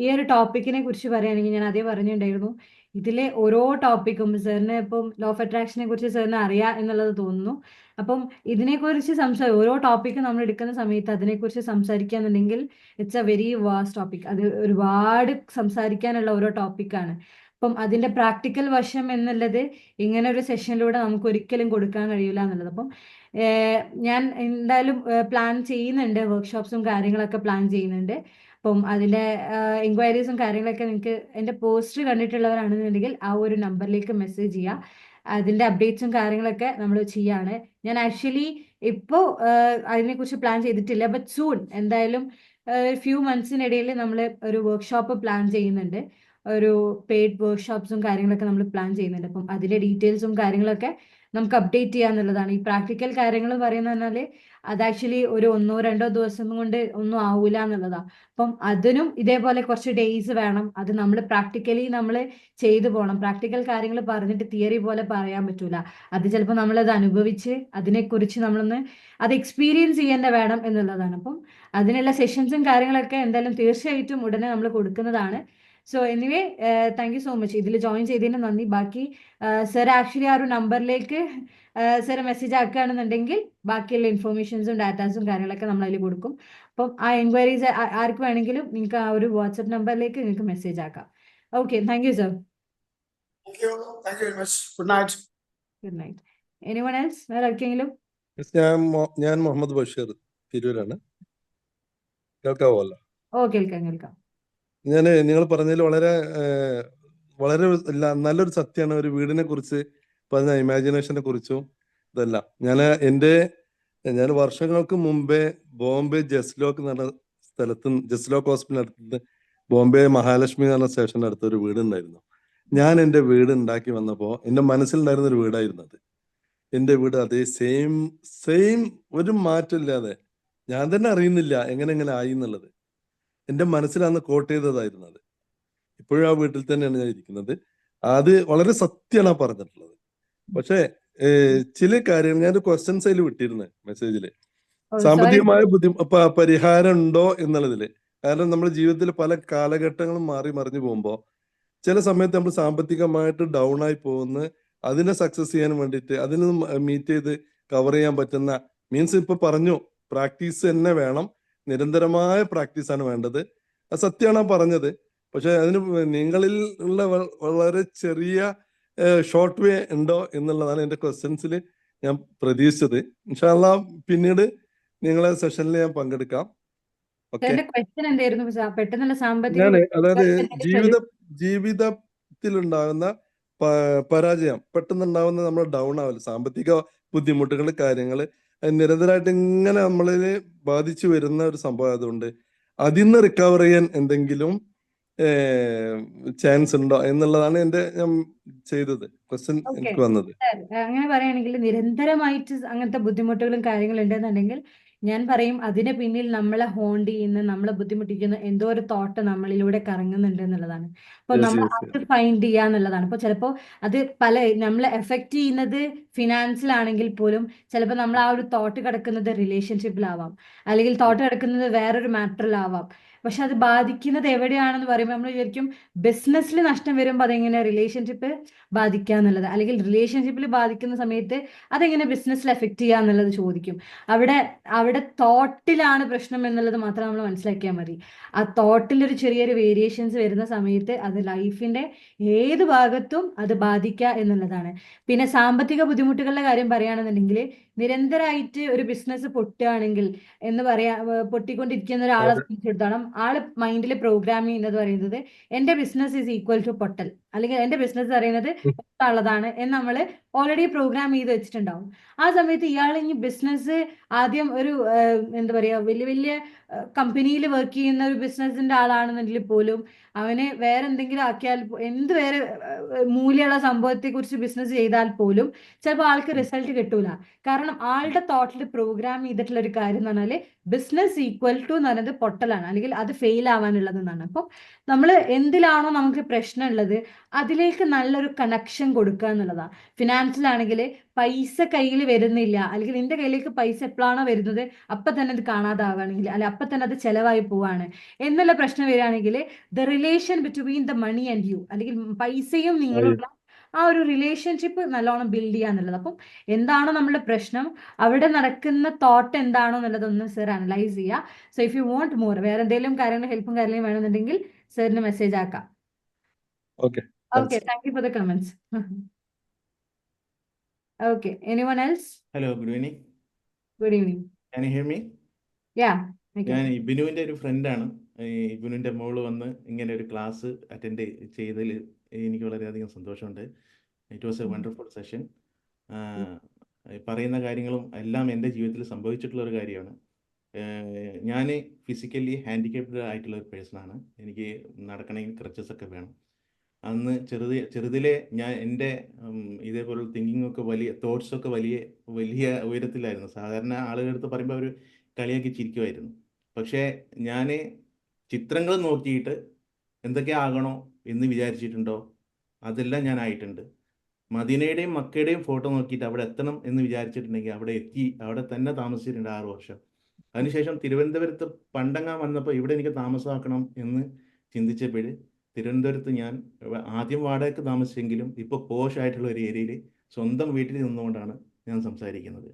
ഈ ഒരു ടോപ്പിക്കിനെ കുറിച്ച് പറയുകയാണെങ്കിൽ ഞാൻ അതേ പറഞ്ഞിട്ടുണ്ടായിരുന്നു, ഇതിലെ ഓരോ ടോപ്പിക്കും സാറിന് ഇപ്പം ലോ ഓഫ് അട്രാക്ഷനെ കുറിച്ച് സാറിന് അറിയാം എന്നുള്ളത് തോന്നുന്നു. അപ്പം ഇതിനെക്കുറിച്ച് ഓരോ ടോപ്പിക്കും നമ്മൾ എടുക്കുന്ന സമയത്ത് അതിനെക്കുറിച്ച് സംസാരിക്കുകയാണെന്നുണ്ടെങ്കിൽ it's a very vast topic. അത് ഒരുപാട് സംസാരിക്കാനുള്ള ഓരോ ടോപ്പിക്കാണ്. അപ്പം അതിന്റെ പ്രാക്ടിക്കൽ വശം എന്നുള്ളത് ഇങ്ങനെ ഒരു സെഷനിലൂടെ നമുക്ക് ഒരിക്കലും കൊടുക്കാൻ കഴിയില്ല എന്നുള്ളത്. അപ്പം ഞാൻ എന്തായാലും പ്ലാൻ ചെയ്യുന്നുണ്ട്, വർക്ക്ഷോപ്സും കാര്യങ്ങളൊക്കെ പ്ലാൻ ചെയ്യുന്നുണ്ട്. അപ്പം അതിന്റെ എൻക്വയറീസും കാര്യങ്ങളൊക്കെ നിങ്ങൾക്ക് എൻ്റെ പോസ്റ്റ് കണ്ടിട്ടുള്ളവരാണെന്നുണ്ടെങ്കിൽ ആ ഒരു നമ്പറിലേക്ക് മെസ്സേജ് ചെയ്യുക. അതിന്റെ അപ്ഡേറ്റ്സും കാര്യങ്ങളൊക്കെ നമ്മൾ ചെയ്യാണ്. ഞാൻ ആക്ച്വലി ഇപ്പോൾ അതിനെക്കുറിച്ച് പ്ലാൻ ചെയ്തിട്ടില്ല, ബട്ട് സൂൺ എന്തായാലും ഫ്യൂ മന്ത്സിനിടയിൽ നമ്മൾ ഒരു വർക്ക്ഷോപ്പ് പ്ലാൻ ചെയ്യുന്നുണ്ട്. ഒരു പെയ്ഡ് വർക്ക്ഷോപ്സും കാര്യങ്ങളൊക്കെ നമ്മൾ പ്ലാൻ ചെയ്യുന്നുണ്ട്. അപ്പം അതിന്റെ ഡീറ്റെയിൽസും കാര്യങ്ങളൊക്കെ നമുക്ക് അപ്ഡേറ്റ് ചെയ്യാന്നുള്ളതാണ്. ഈ പ്രാക്ടിക്കൽ കാര്യങ്ങൾ പറയുന്ന പറഞ്ഞാല് അത് ആക്ച്വലി ഒരു 1-2 ദിവസം കൊണ്ട് ഒന്നും ആവൂല എന്നുള്ളതാണ്. അപ്പം അതിനും ഇതേപോലെ കുറച്ച് ഡേയ്സ് വേണം. അത് നമ്മൾ പ്രാക്ടിക്കലി നമ്മൾ ചെയ്തു പോകണം. പ്രാക്ടിക്കൽ കാര്യങ്ങൾ പറഞ്ഞിട്ട് തിയറി പോലെ പറയാൻ പറ്റൂല. അത് ചിലപ്പോൾ നമ്മളത് അനുഭവിച്ച് അതിനെക്കുറിച്ച് നമ്മളൊന്ന് അത് എക്സ്പീരിയൻസ് ചെയ്യേണ്ട വേണം എന്നുള്ളതാണ്. അപ്പം അതിനുള്ള സെഷൻസും കാര്യങ്ങളൊക്കെ എന്തായാലും തീർച്ചയായിട്ടും ഉടനെ നമ്മൾ കൊടുക്കുന്നതാണ്. So anyway thank you so much. ഇതിൽ ജോയിൻ ചെയ്തതിന് നന്ദി. ബാക്കി സർ ആക്ച്വലി ആ ഒരു നമ്പറിലേക്ക് സർ മെസ്സേജ് ആക്കുകയാണെന്നുണ്ടെങ്കിൽ ബാക്കിയുള്ള ഇൻഫോർമേഷൻസും ഡാറ്റാസും കാര്യങ്ങളൊക്കെ നമ്മൾ അതിൽ കൊടുക്കും. അപ്പം ആ എൻക്വയറീസ് ആർക്ക് വേണമെങ്കിലും നിങ്ങൾക്ക് ആ ഒരു വാട്സപ്പ് നമ്പറിലേക്ക് നിങ്ങൾക്ക് മെസ്സേജ് ആക്കാം. Okay, thank you sir. Thank you very much. Good night. Good night. Anyone else? വേറെ ആർക്കെങ്കിലും? ഞാൻ മുഹമ്മദ് ബഷീർ, തിരൂരാണ്. കേൾക്കാവല്ലോ? ഓ, കേൾക്കാം കേൾക്കാം. നിങ്ങൾ പറഞ്ഞതിൽ വളരെ വളരെ നല്ലൊരു സത്യമാണ്. ഒരു വീടിനെ കുറിച്ച് പറഞ്ഞ ഇമാജിനേഷനെ കുറിച്ചും ഇതെല്ലാം ഞാൻ വർഷങ്ങൾക്ക് മുമ്പേ ബോംബെ ജസ്ലോക്ക് എന്ന് പറഞ്ഞ സ്ഥലത്ത്, ജസ്ലോക്ക് ഹോസ്പിറ്റലിന് അടുത്ത് ബോംബെ മഹാലക്ഷ്മി എന്ന് പറഞ്ഞ സ്റ്റേഷൻ്റെ അടുത്ത് ഒരു വീടുണ്ടായിരുന്നു. ഞാൻ എൻ്റെ വീട് ഉണ്ടാക്കി വന്നപ്പോൾ എൻ്റെ മനസ്സിലുണ്ടായിരുന്ന ഒരു വീടായിരുന്നു അത്. എൻ്റെ വീട് അതേ സെയിം ഒരു മാറ്റമില്ലാതെ, ഞാൻ തന്നെ അറിയുന്നില്ല എങ്ങനെ ആയി എന്നുള്ളത്. എൻ്റെ മനസ്സിലന്ന് കോട്ട് ചെയ്തതായിരുന്നു അത്. ഇപ്പോഴും ആ വീട്ടിൽ തന്നെയാണ് ഞാൻ ഇരിക്കുന്നത്. അത് വളരെ സത്യമാണ് ആ പറഞ്ഞിട്ടുള്ളത്. പക്ഷേ ചില കാര്യങ്ങൾ ഞാൻ ക്വസ്റ്റ്യൻസ് അതിൽ വിട്ടിരുന്നു മെസ്സേജില്. സാമ്പത്തികമായ പരിഹാരം ഉണ്ടോ എന്നുള്ളതില്. കാരണം നമ്മുടെ ജീവിതത്തിൽ പല കാലഘട്ടങ്ങളും മാറി മറിഞ്ഞു പോകുമ്പോൾ ചില സമയത്ത് നമ്മൾ സാമ്പത്തികമായിട്ട് ഡൗൺ ആയി പോകുന്ന, അതിനെ സക്സസ് ചെയ്യാൻ വേണ്ടിയിട്ട് അതിന് മീറ്റ് ചെയ്ത് കവർ ചെയ്യാൻ പറ്റുന്ന മീൻസ് ഇപ്പൊ പറഞ്ഞു, പ്രാക്ടീസ് തന്നെ വേണം. നിരന്തരമായ പ്രാക്ടീസാണ് വേണ്ടത്. അത് സത്യമാണ് പറഞ്ഞത്. പക്ഷെ അതിന് നിങ്ങളിൽ ഉള്ള വളരെ ചെറിയ ഷോർട്ട് വേ ഉണ്ടോ എന്നുള്ളതാണ് എൻ്റെ ക്വസ്റ്റ്യൻസിൽ ഞാൻ പ്രതീക്ഷിച്ചത്. ഇൻഷാ അല്ലാഹ് പിന്നീട് നിങ്ങളെ സെഷനിൽ ഞാൻ പങ്കെടുക്കാം. അതായത് ജീവിതത്തിലുണ്ടാകുന്ന പരാജയം, പെട്ടെന്നുണ്ടാകുന്ന നമ്മൾ ഡൗൺ ആവില്ല, സാമ്പത്തിക ബുദ്ധിമുട്ടുകൾ, കാര്യങ്ങൾ നിരന്തരമായിട്ട് ഇങ്ങനെ നമ്മളിൽ ബാധിച്ചു വരുന്ന ഒരു സംഭവം ആയതുകൊണ്ട് അതിൽ നിന്ന് റിക്കവർ ചെയ്യാൻ എന്തെങ്കിലും ചാൻസ് ഉണ്ടോ എന്നുള്ളതാണ് ഞാൻ ചെയ്തത് ക്വസ്റ്റ്യൻ എനിക്ക് വന്നത്. അങ്ങനെ പറയുകയാണെങ്കിൽ നിരന്തരമായിട്ട് അങ്ങനത്തെ ബുദ്ധിമുട്ടുകളും കാര്യങ്ങളും ഉണ്ടെന്നുണ്ടെങ്കിൽ ഞാൻ പറയും അതിന് പിന്നിൽ നമ്മളെ ഹോണ്ട് ചെയ്യുന്ന, നമ്മളെ ബുദ്ധിമുട്ടിക്കുന്ന എന്തോ ഒരു തോട്ട് നമ്മളിലൂടെ കറങ്ങുന്നുണ്ട് എന്നുള്ളതാണ്. അപ്പൊ നമ്മൾ അത് ഫൈൻഡ് ചെയ്യാന്നുള്ളതാണ്. അപ്പൊ ചിലപ്പോ അത് നമ്മളെ എഫക്ട് ചെയ്യുന്നത് ഫിനാൻസിലാണെങ്കിൽ പോലും ചിലപ്പോൾ നമ്മൾ ആ ഒരു തോട്ട് കിടക്കുന്നത് റിലേഷൻഷിപ്പിലാവാം, അല്ലെങ്കിൽ തോട്ട് കിടക്കുന്നത് വേറൊരു മാറ്ററിലാവാം. പക്ഷെ അത് ബാധിക്കുന്നത് എവിടെയാണെന്ന് പറയുമ്പോൾ നമ്മൾ വിചാരിക്കും ബിസിനസ്സിൽ നഷ്ടം വരുമ്പോൾ അതെങ്ങനെ റിലേഷൻഷിപ്പ് ബാധിക്കുക എന്നുള്ളത്, അല്ലെങ്കിൽ റിലേഷൻഷിപ്പിൽ ബാധിക്കുന്ന സമയത്ത് അതെങ്ങനെ ബിസിനസ്സിൽ എഫക്റ്റ് ചെയ്യുക എന്നുള്ളത് ചോദിക്കും. അവിടെ അവിടെ തോട്ടിലാണ് പ്രശ്നം എന്നുള്ളത് മാത്രം നമ്മൾ മനസ്സിലാക്കിയാൽ മതി. ആ തോട്ടിൽ ഒരു ചെറിയൊരു വേരിയേഷൻസ് വരുന്ന സമയത്ത് അത് ലൈഫിന്റെ ഏത് ഭാഗത്തും അത് ബാധിക്കുക എന്നുള്ളതാണ്. പിന്നെ സാമ്പത്തിക ബുദ്ധിമുട്ടുകളുടെ കാര്യം പറയുകയാണെന്നുണ്ടെങ്കിൽ നിരന്തരമായിട്ട് ഒരു ബിസിനസ് പൊട്ടുകയാണെങ്കിൽ പൊട്ടിക്കൊണ്ടിരിക്കുന്ന ഒരാളെ അതെ. സംബന്ധിച്ചിടത്തോളം ആള് മൈൻഡിൽ പ്രോഗ്രാം ചെയ്യുന്നത് പറയുന്നത് എന്റെ ബിസിനസ് ഈസ് ഈക്വൽ ടു പൊട്ടൽ, അല്ലെങ്കിൽ എന്റെ ബിസിനസ് പറയുന്നത് പൊട്ടാനുള്ളതാണ് എന്ന് നമ്മൾ ഓൾറെഡി പ്രോഗ്രാം ചെയ്ത് വെച്ചിട്ടുണ്ടാവും. ആ സമയത്ത് ഇയാൾ ഇനി ബിസിനസ് ആദ്യം ഒരു എന്താ പറയാ വലിയ വലിയ കമ്പനിയിൽ വർക്ക് ചെയ്യുന്ന ഒരു ബിസിനസിന്റെ ആളാണെന്നുണ്ടെങ്കിൽ പോലും അവന് വേറെ എന്തെങ്കിലും ആക്കിയാൽ എന്ത് വേറെ മൂല്യമുള്ള സംഭവത്തെ കുറിച്ച് ബിസിനസ് ചെയ്താൽ പോലും ചിലപ്പോൾ ആൾക്ക് റിസൾട്ട് കിട്ടൂല. കാരണം ആളുടെ തോട്ടിൽ പ്രോഗ്രാം ചെയ്തിട്ടുള്ള ഒരു കാര്യം എന്ന് പറഞ്ഞാല് ബിസിനസ് ഈക്വൽ ടു എന്ന് പറയുന്നത് പൊട്ടലാണ്, അല്ലെങ്കിൽ അത് ഫെയിൽ ആവാനുള്ളത് എന്നാണ്. അപ്പം നമ്മൾ എന്തിലാണോ നമുക്ക് പ്രശ്നം ഉള്ളത് അതിലേക്ക് നല്ലൊരു കണക്ഷൻ കൊടുക്കുക എന്നുള്ളതാണ്. ഫിനാൻസിലാണെങ്കിൽ പൈസ കയ്യിൽ വരുന്നില്ല, അല്ലെങ്കിൽ നിന്റെ കയ്യിലേക്ക് പൈസ എപ്പോഴാണോ വരുന്നത് അപ്പൊ തന്നെ അത് കാണാതാവുകയാണെങ്കിൽ, അല്ലെ അപ്പൊ തന്നെ അത് ചെലവായി പോവാണ് എന്നുള്ള പ്രശ്നം വരികയാണെങ്കിൽ the relation between the money and you, അല്ലെങ്കിൽ പൈസയും നിങ്ങളുള്ള ആ ഒരു റിലേഷൻഷിപ്പ് നല്ലോണം ബിൽഡ് ചെയ്യുക എന്നുള്ളത്. അപ്പം എന്താണോ നമ്മുടെ പ്രശ്നം, അവിടെ നടക്കുന്ന തോട്ട് എന്താണോ എന്നുള്ളതൊന്ന് സർ അനലൈസ് ചെയ്യുക. So if you want more, വേറെ എന്തെങ്കിലും കാര്യങ്ങൾ ഹെൽപ്പും കാര്യങ്ങളും വേണമെന്നുണ്ടെങ്കിൽ സാറിന് മെസ്സേജ് ആക്കാം. Okay, okay, thank you for the comments. Okay, anyone else? Hello, good evening. Good evening. Can you hear me? Yeah, ഞാൻ ഇബിനുവിൻ്റെ ഒരു ഫ്രണ്ടാണ്. ഇബിനുവിൻ്റെ മോള് വന്ന് ഇങ്ങനെ ഒരു ക്ലാസ് അറ്റൻഡ് ചെയ്തതിൽ എനിക്ക് വളരെയധികം സന്തോഷമുണ്ട്. It was A wonderful session. പറയുന്ന കാര്യങ്ങളും എല്ലാം എൻ്റെ ജീവിതത്തിൽ സംഭവിച്ചിട്ടുള്ള ഒരു കാര്യമാണ്. ഞാൻ ഫിസിക്കലി ഹാൻഡിക്യാപ്ഡ് ആയിട്ടുള്ള ഒരു പേഴ്സണാണ്. എനിക്ക് നടക്കണമെങ്കിൽ ക്രച്ചസ് ഒക്കെ വേണം. അന്ന് ചെറുതിലെ ഞാൻ എൻ്റെ ഇതേപോലുള്ള തിങ്കിങ് ഒക്കെ തോട്ട്സൊക്കെ വലിയ ഉയരത്തിലായിരുന്നു. സാധാരണ ആളുകളുടെ അടുത്ത് പറയുമ്പോൾ അവർ കളിയാക്കി ചിരിക്കുമായിരുന്നു. പക്ഷേ ഞാൻ ചിത്രങ്ങൾ നോക്കിയിട്ട് എന്തൊക്കെ ആകണോ എന്ന് വിചാരിച്ചിട്ടുണ്ടോ അതെല്ലാം ഞാൻ ആയിട്ടുണ്ട്. മദീനയുടെയും മക്കയുടെയും ഫോട്ടോ നോക്കിയിട്ട് അവിടെ എത്തണം എന്ന് വിചാരിച്ചിട്ടുണ്ടെങ്കിൽ അവിടെ എത്തി, അവിടെ തന്നെ താമസിച്ചിട്ടുണ്ട് 6 വർഷം. അതിനുശേഷം തിരുവനന്തപുരത്ത് പണ്ടങ്ങാൻ വന്നപ്പോൾ ഇവിടെ എനിക്ക് താമസമാക്കണം എന്ന് ചിന്തിച്ചപ്പോൾ തിരുവനന്തപുരത്ത് ഞാൻ ആദ്യം വാടകയ്ക്ക് താമസിച്ചെങ്കിലും ഇപ്പോൾ പോഷ് ആയിട്ടുള്ള ഒരു ഏരിയയിൽ സ്വന്തം വീട്ടിൽ നിന്നുകൊണ്ടാണ് ഞാൻ സംസാരിക്കുന്നത്.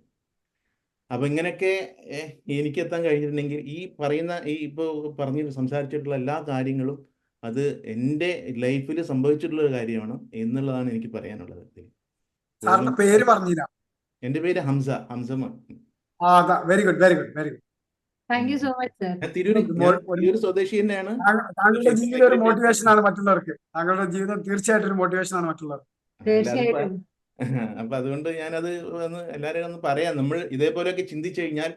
അപ്പം ഇങ്ങനെയൊക്കെ എനിക്ക് എത്താൻ കഴിഞ്ഞിട്ടുണ്ടെങ്കിൽ ഇപ്പോൾ സംസാരിച്ചിട്ടുള്ള എല്ലാ കാര്യങ്ങളും അത് എൻ്റെ ലൈഫിൽ സംഭവിച്ചിട്ടുള്ള ഒരു കാര്യമാണ് എന്നുള്ളതാണ് എനിക്ക് പറയാനുള്ളത്. സാറിന്റെ പേര് പറഞ്ഞില്ല. എൻ്റെ പേര് Hamsama. Very good, very good, very good. Thank you so much sir. ഞാൻ തിരൂർ സ്വദേശി തന്നെയാണ്. താങ്കളുടെ ജീവിതം ഒരു മോട്ടിവേഷൻ ആണ് മറ്റുള്ളവർക്ക്. താങ്കളുടെ ജീവിതം തീർച്ചയായിട്ടും ഒരു മോട്ടിവേഷൻ ആണ് മറ്റുള്ളവർക്ക്. തീർച്ചയായിട്ടും. അപ്പൊ അതുകൊണ്ട് ഞാനത് എല്ലാവരും ഒന്ന് പറയാം. നമ്മൾ ഇതേപോലെയൊക്കെ ചിന്തിച്ചു കഴിഞ്ഞാൽ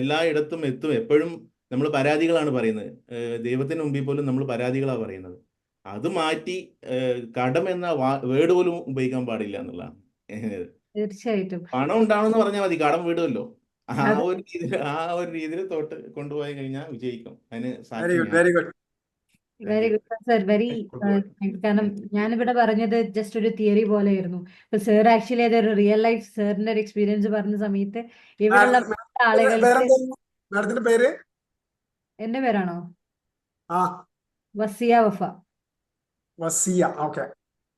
എല്ലായിടത്തും എത്തും. എപ്പോഴും നമ്മൾ പരാതികളാണ് പറയുന്നത്. ദൈവത്തിന് മുമ്പിൽ പോലും നമ്മൾ പരാതികളാണ് പറയുന്നത്. അത് മാറ്റി കടം എന്ന വേർഡ് പോലും ഉപയോഗിക്കാൻ പാടില്ല എന്നുള്ളതാണ്. തീർച്ചയായിട്ടും. പണം ഉണ്ടാവണമെന്ന് പറഞ്ഞാൽ മതി, കടം വീടുമല്ലോ. ആ ഒരു രീതിയിൽ തോട്ട് കൊണ്ടുപോയി കഴിഞ്ഞാൽ വിജയിക്കും. അതിന് very good, very good. Very good sir, very. കാരണം ഞാനിവിടെ പറഞ്ഞത് ജസ്റ്റ് ഒരു തിയറി പോലെയായിരുന്നു. ഇപ്പൊ സർ ആക്ച്വലി അതൊരു റിയൽ ലൈഫ് സാറിന്റെ ഒരു എക്സ്പീരിയൻസ് പറഞ്ഞ സമയത്ത് ഇവിടെയുള്ള ആളുകൾക്ക്. മാഡത്തിന്റെ പേര്? എന്റെ പേരാണോ? ആ, വസിയ വഫ. വസിയ. ഓക്കെ.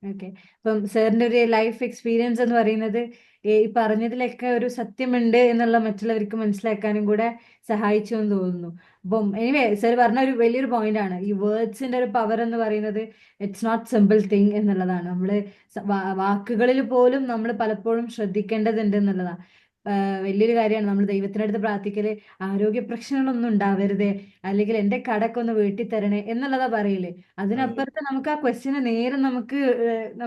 ഓക്കെ. അപ്പം സാറിന്റെ ഒരു ലൈഫ് എക്സ്പീരിയൻസ് എന്ന് പറയുന്നത് ഈ പറഞ്ഞതിലൊക്കെ ഒരു സത്യമുണ്ട് എന്നുള്ള മറ്റുള്ളവർക്ക് മനസ്സിലാക്കാനും കൂടെ സഹായിച്ചു എന്ന് തോന്നുന്നു. അപ്പം എനിവേ സർ പറഞ്ഞ ഒരു വലിയൊരു പോയിന്റ് ആണ് ഈ വേർഡ്സിന്റെ ഒരു പവർ എന്ന് പറയുന്നത്. ഇറ്റ്സ് നോട്ട് സിമ്പിൾ തിങ് എന്നുള്ളതാണ്. നമ്മള് വാക്കുകളിൽ പോലും നമ്മൾ പലപ്പോഴും ശ്രദ്ധിക്കേണ്ടതുണ്ട് എന്നുള്ളതാണ്. വലിയൊരു കാര്യമാണ്. നമ്മൾ ദൈവത്തിനടുത്ത് പ്രാർത്ഥിക്കല് ആരോഗ്യ പ്രശ്നങ്ങളൊന്നും ഉണ്ടാവരുതേ, അല്ലെങ്കിൽ എൻ്റെ കടക്കെ ഒന്ന് വീട്ടി തരണേ എന്നുള്ളതാ പറയില്ലേ. അതിനപ്പുറത്ത് നമുക്ക് ആ ക്വസ്റ്റ്യന് നേരെ നമുക്ക്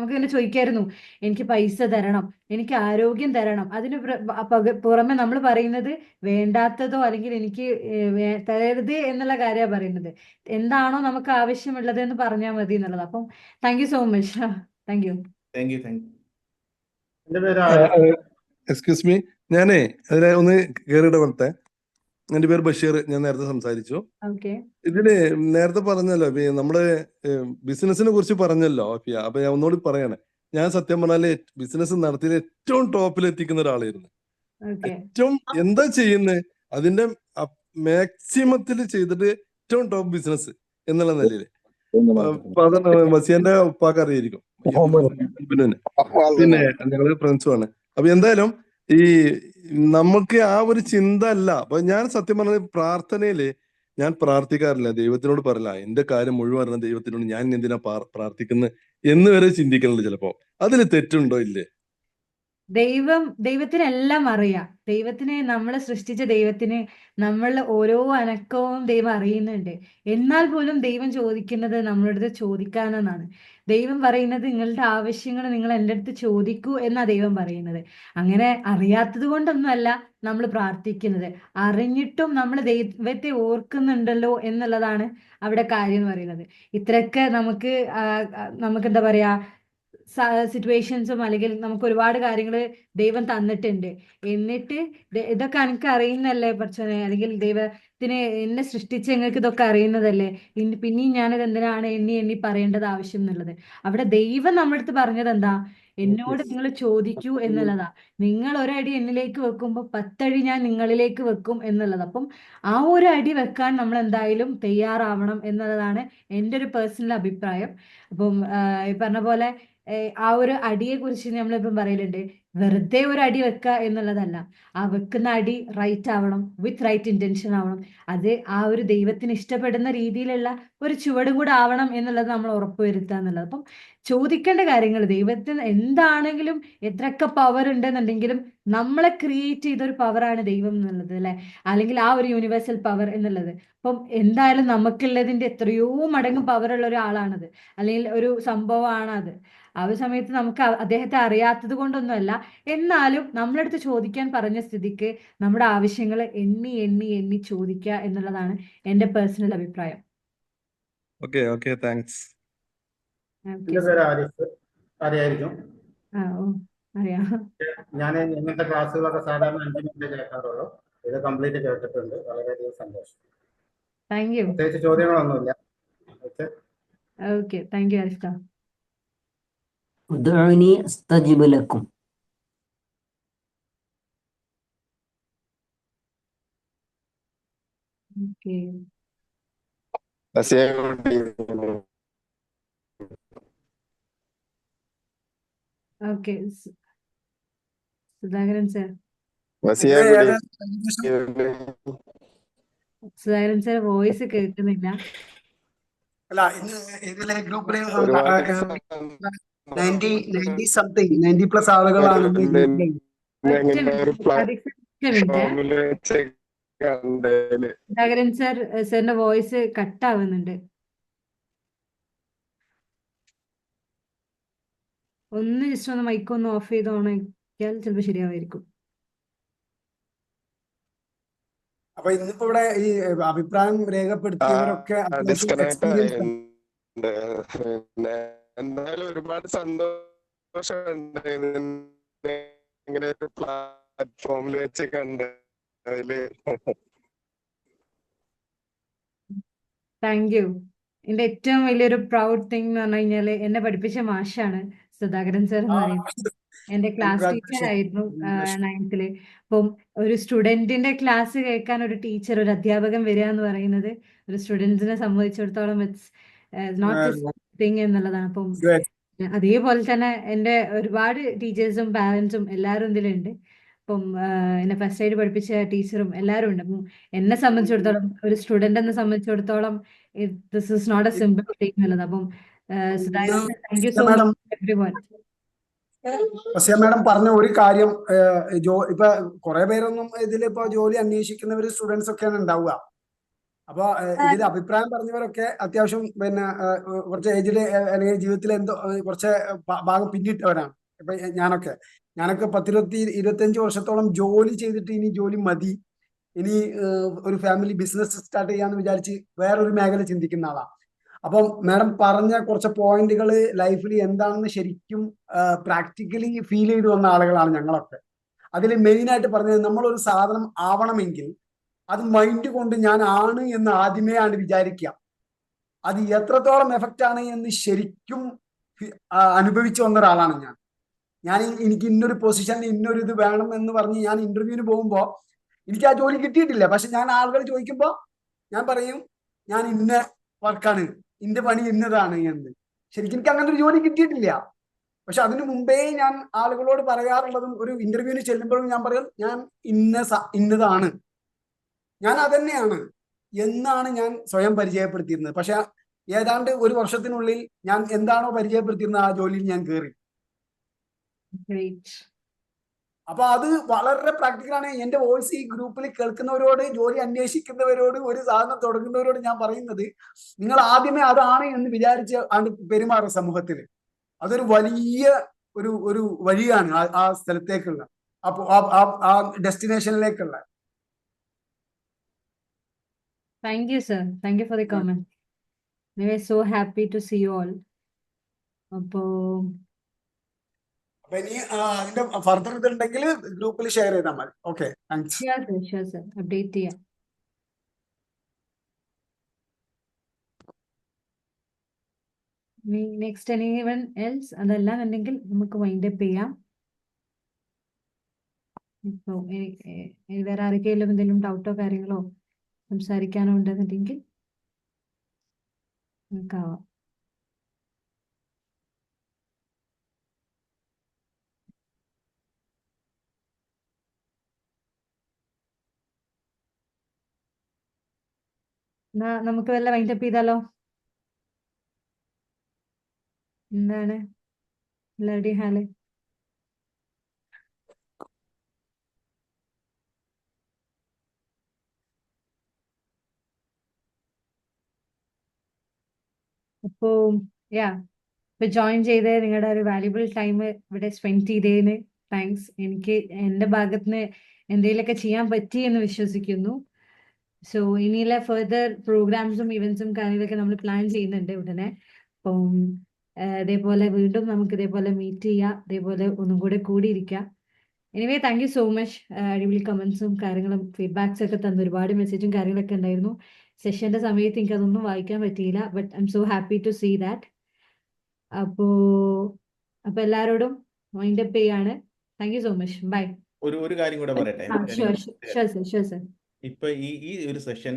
ഇങ്ങനെ ചോദിക്കായിരുന്നു, എനിക്ക് പൈസ തരണം, എനിക്ക് ആരോഗ്യം തരണം. അതിന് പുറമെ നമ്മൾ പറയുന്നത് വേണ്ടാത്തതോ അല്ലെങ്കിൽ എനിക്ക് തരരുത് എന്നുള്ള കാര്യമാണ് പറയുന്നത്. എന്താണോ നമുക്ക് ആവശ്യമുള്ളത് എന്ന് പറഞ്ഞാൽ മതി എന്നുള്ളത്. അപ്പം thank you so much. Thank you. എന്റെ പേര് എക്സ്ക്യൂസ് മീ, ഞാനേ അതിനെ ഒന്ന് കയറിയിടപെടട്ടെ. എൻ്റെ പേര് ബഷീർ. ഞാൻ നേരത്തെ സംസാരിച്ചു. ഇതില് നേരത്തെ പറഞ്ഞല്ലോ നമ്മള് ബിസിനസിനെ കുറിച്ച് പറഞ്ഞല്ലോ. അപ്പൊ ഞാൻ ഒന്നുകൂടി പറയണേ, ഞാൻ സത്യം പറഞ്ഞാല് ബിസിനസ് നടത്തിയ ഏറ്റവും ടോപ്പിൽ എത്തിക്കുന്ന ഒരാളായിരുന്നു. ഏറ്റവും എന്താ ചെയ്യുന്നത് അതിന്റെ മാക്സിമത്തിൽ ചെയ്തിട്ട് ഏറ്റവും ടോപ്പ് ബിസിനസ് എന്നുള്ള നിലയിൽ. വസിയന്റെ ഉപ്പാക്ക് അറിയായിരിക്കും, പിന്നെ ഞങ്ങള് ഫ്രണ്ട്സുമാണ്. അപ്പൊ എന്തായാലും ഈ നമുക്ക് ആ ഒരു ചിന്ത അല്ല. അപ്പൊ ഞാൻ സത്യം പറഞ്ഞത് പ്രാർത്ഥനയില് ഞാൻ പ്രാർത്ഥിക്കാറില്ല, ദൈവത്തിനോട് പറയില്ല എന്റെ കാര്യം മുഴുവൻ അറിഞ്ഞ ദൈവത്തിനോട് ഞാൻ എന്തിനാ പ്രാർത്ഥിക്കുന്നത് എന്ന് വരെ ചിന്തിക്കുന്നുണ്ട് ചിലപ്പോ. അതിൽ തെറ്റുണ്ടോ ഇല്ലേ? ദൈവത്തിന് എല്ലാം അറിയാം. ദൈവത്തിന്, നമ്മളെ സൃഷ്ടിച്ച ദൈവത്തിന് നമ്മളുടെ ഓരോ അനക്കവും ദൈവം അറിയുന്നുണ്ട്. എന്നാൽ പോലും ദൈവം ചോദിക്കുന്നത് നമ്മളടുത്ത് ചോദിക്കാനെന്നാണ്. ദൈവം പറയുന്നത് നിങ്ങളുടെ ആവശ്യങ്ങൾ നിങ്ങൾ എൻ്റെ അടുത്ത് ചോദിക്കൂ എന്നാ ദൈവം പറയുന്നത്. അങ്ങനെ അറിയാത്തത് കൊണ്ടൊന്നുമല്ല നമ്മൾ പ്രാർത്ഥിക്കുന്നത്, അറിഞ്ഞിട്ടും നമ്മൾ ദൈവത്തെ ഓർക്കുന്നുണ്ടല്ലോ എന്നുള്ളതാണ് അവിടെ കാര്യം എന്ന് പറയുന്നത്. ഇത്രയൊക്കെ നമുക്ക് എന്താ പറയാ, സിറ്റുവേഷൻസും അല്ലെങ്കിൽ നമുക്ക് ഒരുപാട് കാര്യങ്ങൾ ദൈവം തന്നിട്ടുണ്ട്. എന്നിട്ട് ഇതൊക്കെ എനിക്ക് അറിയുന്നല്ലേ പടച്ചോനെ, അല്ലെങ്കിൽ ദൈവത്തിന് എന്നെ സൃഷ്ടിച്ച് നിങ്ങൾക്ക് ഇതൊക്കെ അറിയുന്നതല്ലേ, പിന്നെയും ഞാനിത് എന്തിനാണ് എണ്ണി പറയേണ്ടത് ആവശ്യം എന്നുള്ളത്. അവിടെ ദൈവം നമ്മുടെ അടുത്ത് പറഞ്ഞത് എന്താ, എന്നോട് നിങ്ങൾ ചോദിക്കൂ എന്നുള്ളതാ. നിങ്ങൾ ഒരടി എന്നിലേക്ക് വെക്കുമ്പോൾ 10 അടി ഞാൻ നിങ്ങളിലേക്ക് വെക്കും എന്നുള്ളത്. അപ്പം ആ ഒരു അടി വെക്കാൻ നമ്മൾ എന്തായാലും തയ്യാറാവണം എന്നുള്ളതാണ് എൻ്റെ ഒരു പേഴ്സണൽ അഭിപ്രായം. അപ്പം ഈ പറഞ്ഞ പോലെ ആ ഒരു അടിയെ കുറിച്ച് നമ്മളിപ്പം പറയലുണ്ട്, വെറുതെ ഒരു അടി വെക്കുക എന്നുള്ളതല്ല. ആ വെക്കുന്ന അടി റൈറ്റ് ആവണം, വിത്ത് റൈറ്റ് ഇന്റൻഷൻ ആവണം. അത് ആ ഒരു ദൈവത്തിന് ഇഷ്ടപ്പെടുന്ന രീതിയിലുള്ള ഒരു ചുവടും കൂടെ ആവണം എന്നുള്ളത് നമ്മൾ ഉറപ്പുവരുത്തുക എന്നുള്ളത്. അപ്പം ചോദിക്കേണ്ട കാര്യങ്ങൾ, ദൈവത്തിന് എന്താണെങ്കിലും എത്രയൊക്കെ പവർ ഉണ്ടെന്നുണ്ടെങ്കിലും നമ്മളെ ക്രിയേറ്റ് ചെയ്ത ഒരു പവറാണ് ദൈവം എന്നുള്ളത്, അല്ലെ? അല്ലെങ്കിൽ ആ ഒരു യൂണിവേഴ്സൽ പവർ എന്നുള്ളത്. അപ്പം എന്തായാലും നമുക്കുള്ളതിന്റെ എത്രയോ മടങ്ങ് പവറുള്ള ഒരാളാണത്, അല്ലെങ്കിൽ ഒരു സംഭവമാണ് അത്. ആ ഒരു സമയത്ത് നമുക്ക് അദ്ദേഹത്തെ അറിയാത്തത് കൊണ്ടൊന്നുമല്ല, എന്നാലും നമ്മളടുത്ത് ചോദിക്കാൻ പറഞ്ഞ സ്ഥിതിക്ക് നമ്മുടെ ആവശ്യങ്ങൾ എണ്ണി എണ്ണി എണ്ണി ചോദിക്കുക എന്നുള്ളതാണ് എൻ്റെ പേഴ്സണൽ അഭിപ്രായം. Okay okay, thanks. എന്റെ പേര് ആരിഫ്, അറിയായിരിക്കും. അറിയാം. ഞാൻ ഇങ്ങനത്തെ ക്ലാസ്സുകളൊക്കെ സാധാരണ 5 മിനിറ്റ് കേൾക്കാറുള്ളൂ. ഇത് കംപ്ലീറ്റ് കേട്ടിട്ടുണ്ട്, വളരെയധികം സന്തോഷം. Thank you. പ്രത്യേകിച്ച് ചോദ്യങ്ങളൊന്നുമില്ല. Okay, thank you Arifa. ഉദ്ഉനി അസ്തജിബ് ലക്കും. Okay. Okay, Sudhakaran sir. Sudhakaran sir voice കേൾക്കുന്നില്ല. അല്ല, ഇതിലെ ഗ്രൂപ്പില് 90+ ആളുകളാണ് സുധാകരൻ സർ, സാറിന്റെ വോയിസ് കട്ടാവുന്നുണ്ട്. ജസ്റ്റ് ഒന്ന് മൈക്കൊന്ന് ഓഫ് ചെയ്ത് ഓണാക്കിയാൽ ചിലപ്പോൾ ശരിയാവായിരിക്കും. അപ്പൊ ഇന്നിപ്പോ ഇവിടെ ഈ അഭിപ്രായം രേഖപ്പെടുത്തിയവരൊക്കെ എന്തായാലും ഒരുപാട് സന്തോഷമുണ്ട് ഇങ്ങനെ ഒരു പ്ലാറ്റ്ഫോമിൽ വെച്ച് കണ്ടതില്. Thank you. എന്റെ ഏറ്റവും വലിയൊരു പ്രൗഡ് തിങ് എന്ന് പറഞ്ഞു കഴിഞ്ഞാല് എന്നെ പഠിപ്പിച്ച മാഷാണ് സുധാകരൻ സർ എന്ന് പറയുന്നത്. എന്റെ ക്ലാസ് ടീച്ചർ ആയിരുന്നു 9th. അപ്പം ഒരു സ്റ്റുഡന്റിന്റെ ക്ലാസ് കേൾക്കാൻ ഒരു ടീച്ചർ, ഒരു അധ്യാപകൻ വരിക എന്ന് പറയുന്നത് ഒരു സ്റ്റുഡൻസിനെ സംബന്ധിച്ചിടത്തോളം ഇറ്റ്സ് നോട്ട് തിങ് എന്നുള്ളതാണ്. അപ്പം അതേപോലെ തന്നെ എൻ്റെ ഒരുപാട് ടീച്ചേഴ്സും പാരന്റ്സും എല്ലാവരും ഇതിലുണ്ട്. അപ്പം എന്നെ ഫസ്റ്റ് ആയിട്ട് പഠിപ്പിച്ച ടീച്ചറും എല്ലാവരും ഉണ്ട്. അപ്പം എന്നെ സംബന്ധിച്ചിടത്തോളം, ഒരു സ്റ്റുഡന്റ് എന്നെ സംബന്ധിച്ചിടത്തോളം this is not a simple thing എന്നുള്ളത്. അപ്പം thank you so much everyone. Madam പറഞ്ഞ ഒരു കാര്യം, ഇപ്പൊ കുറെ പേരൊന്നും ഇതിലിപ്പോ ജോലി അന്വേഷിക്കുന്നവര് സ്റ്റുഡൻസ് ഒക്കെയാണ് ഉണ്ടാവുക. അപ്പൊ ഇതിൽ അഭിപ്രായം പറഞ്ഞവരൊക്കെ അത്യാവശ്യം പിന്നെ കുറച്ച് ഏജില് അല്ലെങ്കിൽ ജീവിതത്തിൽ എന്തോ കുറച്ച് ഭാഗം പിന്നിട്ടവരാണ്. ഇപ്പൊ ഞാനൊക്കെ 25 വർഷത്തോളം ജോലി ചെയ്തിട്ട് ഇനി ജോലി മതി, ഇനി ഒരു ഫാമിലി ബിസിനസ് സ്റ്റാർട്ട് ചെയ്യാന്ന് വിചാരിച്ച് വേറൊരു മേഖല ചിന്തിക്കുന്ന ആളാണ്. അപ്പം മാഡം പറഞ്ഞ കുറച്ച് പോയിന്റുകൾ ലൈഫിൽ എന്താണെന്ന് ശരിക്കും പ്രാക്ടിക്കലി ഫീൽ ചെയ്തു വന്ന ആളുകളാണ് ഞങ്ങളൊക്കെ. അതിൽ മെയിനായിട്ട് പറഞ്ഞത്, നമ്മളൊരു സാധനം ആവണമെങ്കിൽ അത് മൈൻഡ് കൊണ്ട് ഞാൻ ആണ് എന്ന് ആദ്യമേ ആണ് വിചാരിക്കുക. അത് എത്രത്തോളം എഫക്റ്റ് ആണ് എന്ന് ശരിക്കും അനുഭവിച്ചു വന്ന ഒരാളാണ് ഞാൻ. എനിക്ക് ഇന്നൊരു പൊസിഷനിൽ ഇന്നൊരു ഇത് വേണം എന്ന് പറഞ്ഞ് ഞാൻ ഇന്റർവ്യൂവിന് പോകുമ്പോൾ എനിക്ക് ആ ജോലി കിട്ടിയിട്ടില്ല. പക്ഷെ ഞാൻ ആളുകൾ ചോദിക്കുമ്പോൾ ഞാൻ പറയും ഞാൻ ഇന്ന വർക്കാണ്, ഇന്റെ പണി ഇന്നതാണ് എന്ന്. ശരിക്കും എനിക്ക് അങ്ങനെ ഒരു ജോലി കിട്ടിയിട്ടില്ല. പക്ഷെ അതിനു മുമ്പേ ഞാൻ ആളുകളോട് പറയാറുള്ളതും ഒരു ഇന്റർവ്യൂവിന് ചെല്ലുമ്പോഴും ഞാൻ പറയും ഞാൻ ഇന്നതാണ്, ഞാൻ അതന്നെയാണ് എന്നാണ് ഞാൻ സ്വയം പരിചയപ്പെടുത്തിയിരുന്നത്. പക്ഷെ ഏതാണ്ട് ഒരു വർഷത്തിനുള്ളിൽ ഞാൻ എന്താണോ പരിചയപ്പെടുത്തിയിരുന്നത് ആ ജോലിയിൽ ഞാൻ കയറി. അപ്പൊ അത് വളരെ പ്രാക്ടിക്കലാണ്. എന്റെ വോയിസ് ഈ ഗ്രൂപ്പിൽ കേൾക്കുന്നവരോട്, ജോലി അന്വേഷിക്കുന്നവരോട്, ഒരു സാധനം തുടങ്ങുന്നവരോട് ഞാൻ പറയുന്നത്, നിങ്ങൾ ആദ്യമേ അതാണ് എന്ന് വിചാരിച്ച് ആണ് പെരുമാറുക സമൂഹത്തിൽ. അതൊരു വലിയ ഒരു വഴിയാണ് ആ സ്ഥലത്തേക്കുള്ള, അപ്പൊ ആ ഡെസ്റ്റിനേഷനിലേക്കുള്ള. Thank you, sir. Thank you for the comment. We were so happy to see you all. അപ്പോ അപ്പൊ ഇനി അതിന്റെ ഫർദർ ഇതുണ്ടെങ്കിൽ ഗ്രൂപ്പിൽ ഷെയർ ചെയ്താൽ മതി. Okay, thanks. Sure sir, update ചെയ്യാം. Next anyone else? അതല്ല എന്നുണ്ടെങ്കിൽ നമുക്ക് വൈൻഡ് അപ്പ് ചെയ്യാം. ഇപ്പോ വേറെ ആർക്കെങ്കിലും എന്തെങ്കിലും ഡൗട്ടോ കാര്യങ്ങളോ സംസാരിക്കാനോ ഉണ്ടെന്നുണ്ടെങ്കിൽ നമുക്കാവാം. എന്നാ നമുക്ക് വല്ല വൈൻഡ് അപ്പ് ചെയ്താലോ? എന്താണ് എല്ലാവരുടെയും ഹാല്? അപ്പോ ഇപ്പൊ ജോയിൻ ചെയ്ത് നിങ്ങളുടെ ഒരു വാല്യുബിൾ ടൈം ഇവിടെ സ്പെൻഡ് ചെയ്തതിന് താങ്ക്സ്. എനിക്ക് എൻ്റെ ഭാഗത്തുനിന്ന് എന്തെങ്കിലുമൊക്കെ ചെയ്യാൻ പറ്റി എന്ന് വിശ്വസിക്കുന്നു. സോ ഇനിയുള്ള ഫെർദർ പ്രോഗ്രാംസും ഇവന്റ്സും കാര്യങ്ങളൊക്കെ നമ്മൾ പ്ലാൻ ചെയ്യുന്നുണ്ട് ഉടനെ. അപ്പം ഇതേപോലെ വീണ്ടും നമുക്ക് ഇതേപോലെ മീറ്റ് ചെയ്യാം, ഇതേപോലെ ഒന്നും കൂടെ കൂടിയിരിക്കാം. Anyway thank you so much. അടിപൊളി കമന്റ്സും കാര്യങ്ങളും ഫീഡ്ബാക്സ് ഒക്കെ തന്നു, ഒരുപാട് മെസ്സേജും കാര്യങ്ങളൊക്കെ ഉണ്ടായിരുന്നു. സെഷന്റെ സമയത്ത് എനിക്ക് അതൊന്നും വായിക്കാൻ പറ്റിയില്ല, but I'm so happy to see that. അപ്പോ എല്ലാവരോടും വൈൻഡ് അപ്പ് ചെയ്യാണ്. Thank you so much. Bye. ഒരു കാര്യം കൂടെ പറയട്ടെ. Sure sir. ഇപ്പൊ ഈ ഒരു സെഷൻ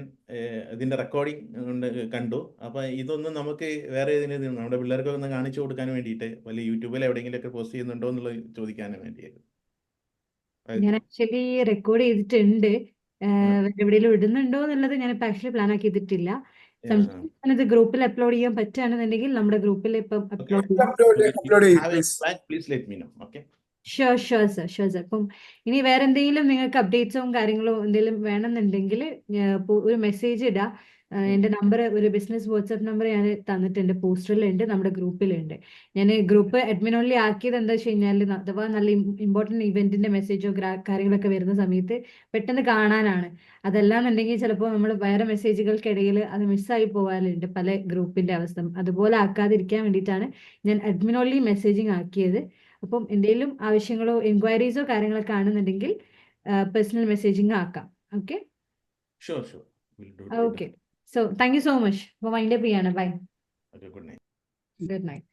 ഇതിന്റെ റെക്കോർഡിംഗ് കണ്ടു. അപ്പൊ ഇതൊന്നും നമുക്ക് വേറെ നമ്മുടെ പിള്ളേർക്ക് ഒന്ന് കാണിച്ചു കൊടുക്കാൻ വേണ്ടിയിട്ട് വല്ല യൂട്യൂബിൽ എവിടെയെങ്കിലും ഒക്കെ പോസ്റ്റ് ചെയ്യുന്നുണ്ടോ എന്നുള്ളത് ചോദിക്കാനും വേണ്ടിയായിരുന്നു. ഞാൻ ആക്ച്വലി റെക്കോർഡ് ചെയ്തിട്ടുണ്ട്. എവിടെയെങ്കിലും ഇടുന്നുണ്ടോ എന്നുള്ളത് ഞാനിപ്പോ ആക്ച്വലി പ്ലാൻ ആക്കി ചെയ്തിട്ടില്ല. ഞാനത് ഗ്രൂപ്പിൽ അപ്ലോഡ് ചെയ്യാൻ പറ്റുകയാണെന്നുണ്ടെങ്കിൽ നമ്മുടെ ഗ്രൂപ്പിൽ ഇപ്പം upload please let me know. Okay, sure sir. അപ്പം ഇനി വേറെ എന്തെങ്കിലും നിങ്ങൾക്ക് അപ്ഡേറ്റ്സും കാര്യങ്ങളോ എന്തെങ്കിലും വേണമെന്നുണ്ടെങ്കിൽ ഒരു മെസ്സേജ് ഇടാം. എൻ്റെ നമ്പർ, ഒരു ബിസിനസ് വാട്സാപ്പ് നമ്പർ ഞാൻ തന്നിട്ടുണ്ട്, പോസ്റ്ററിലുണ്ട്, നമ്മുടെ ഗ്രൂപ്പിലുണ്ട്. ഞാൻ ഗ്രൂപ്പ് അഡ്മിൻ ഓൺലി ആക്കിയത് എന്താ വെച്ച് കഴിഞ്ഞാൽ അഥവാ നല്ല ഇമ്പോർട്ടൻറ്റ് ഇവന്റിന്റെ മെസ്സേജോ കാര്യങ്ങളൊക്കെ വരുന്ന സമയത്ത് പെട്ടെന്ന് കാണാനാണ്. അതല്ലാന്നുണ്ടെങ്കിൽ ചിലപ്പോൾ നമ്മൾ വേറെ മെസ്സേജുകൾക്കിടയിൽ അത് മിസ്സായി പോകാറുണ്ട് പല ഗ്രൂപ്പിന്റെ അവസ്ഥ. അതുപോലെ ആക്കാതിരിക്കാൻ വേണ്ടിയിട്ടാണ് ഞാൻ അഡ്മിൻ ഓൺലി മെസ്സേജിങ് ആക്കിയത്. അപ്പം എന്തെങ്കിലും ആവശ്യങ്ങളോ എൻക്വയറീസോ കാര്യങ്ങളൊക്കെ ആണെന്നുണ്ടെങ്കിൽ പേഴ്സണൽ മെസ്സേജിങ് ആക്കാം. Okay, okay. So thank you so much. അപ്പോൾ വൈൻഡ് അപ്പ് ചെയ്യാണ്. Bye, good night. Good night.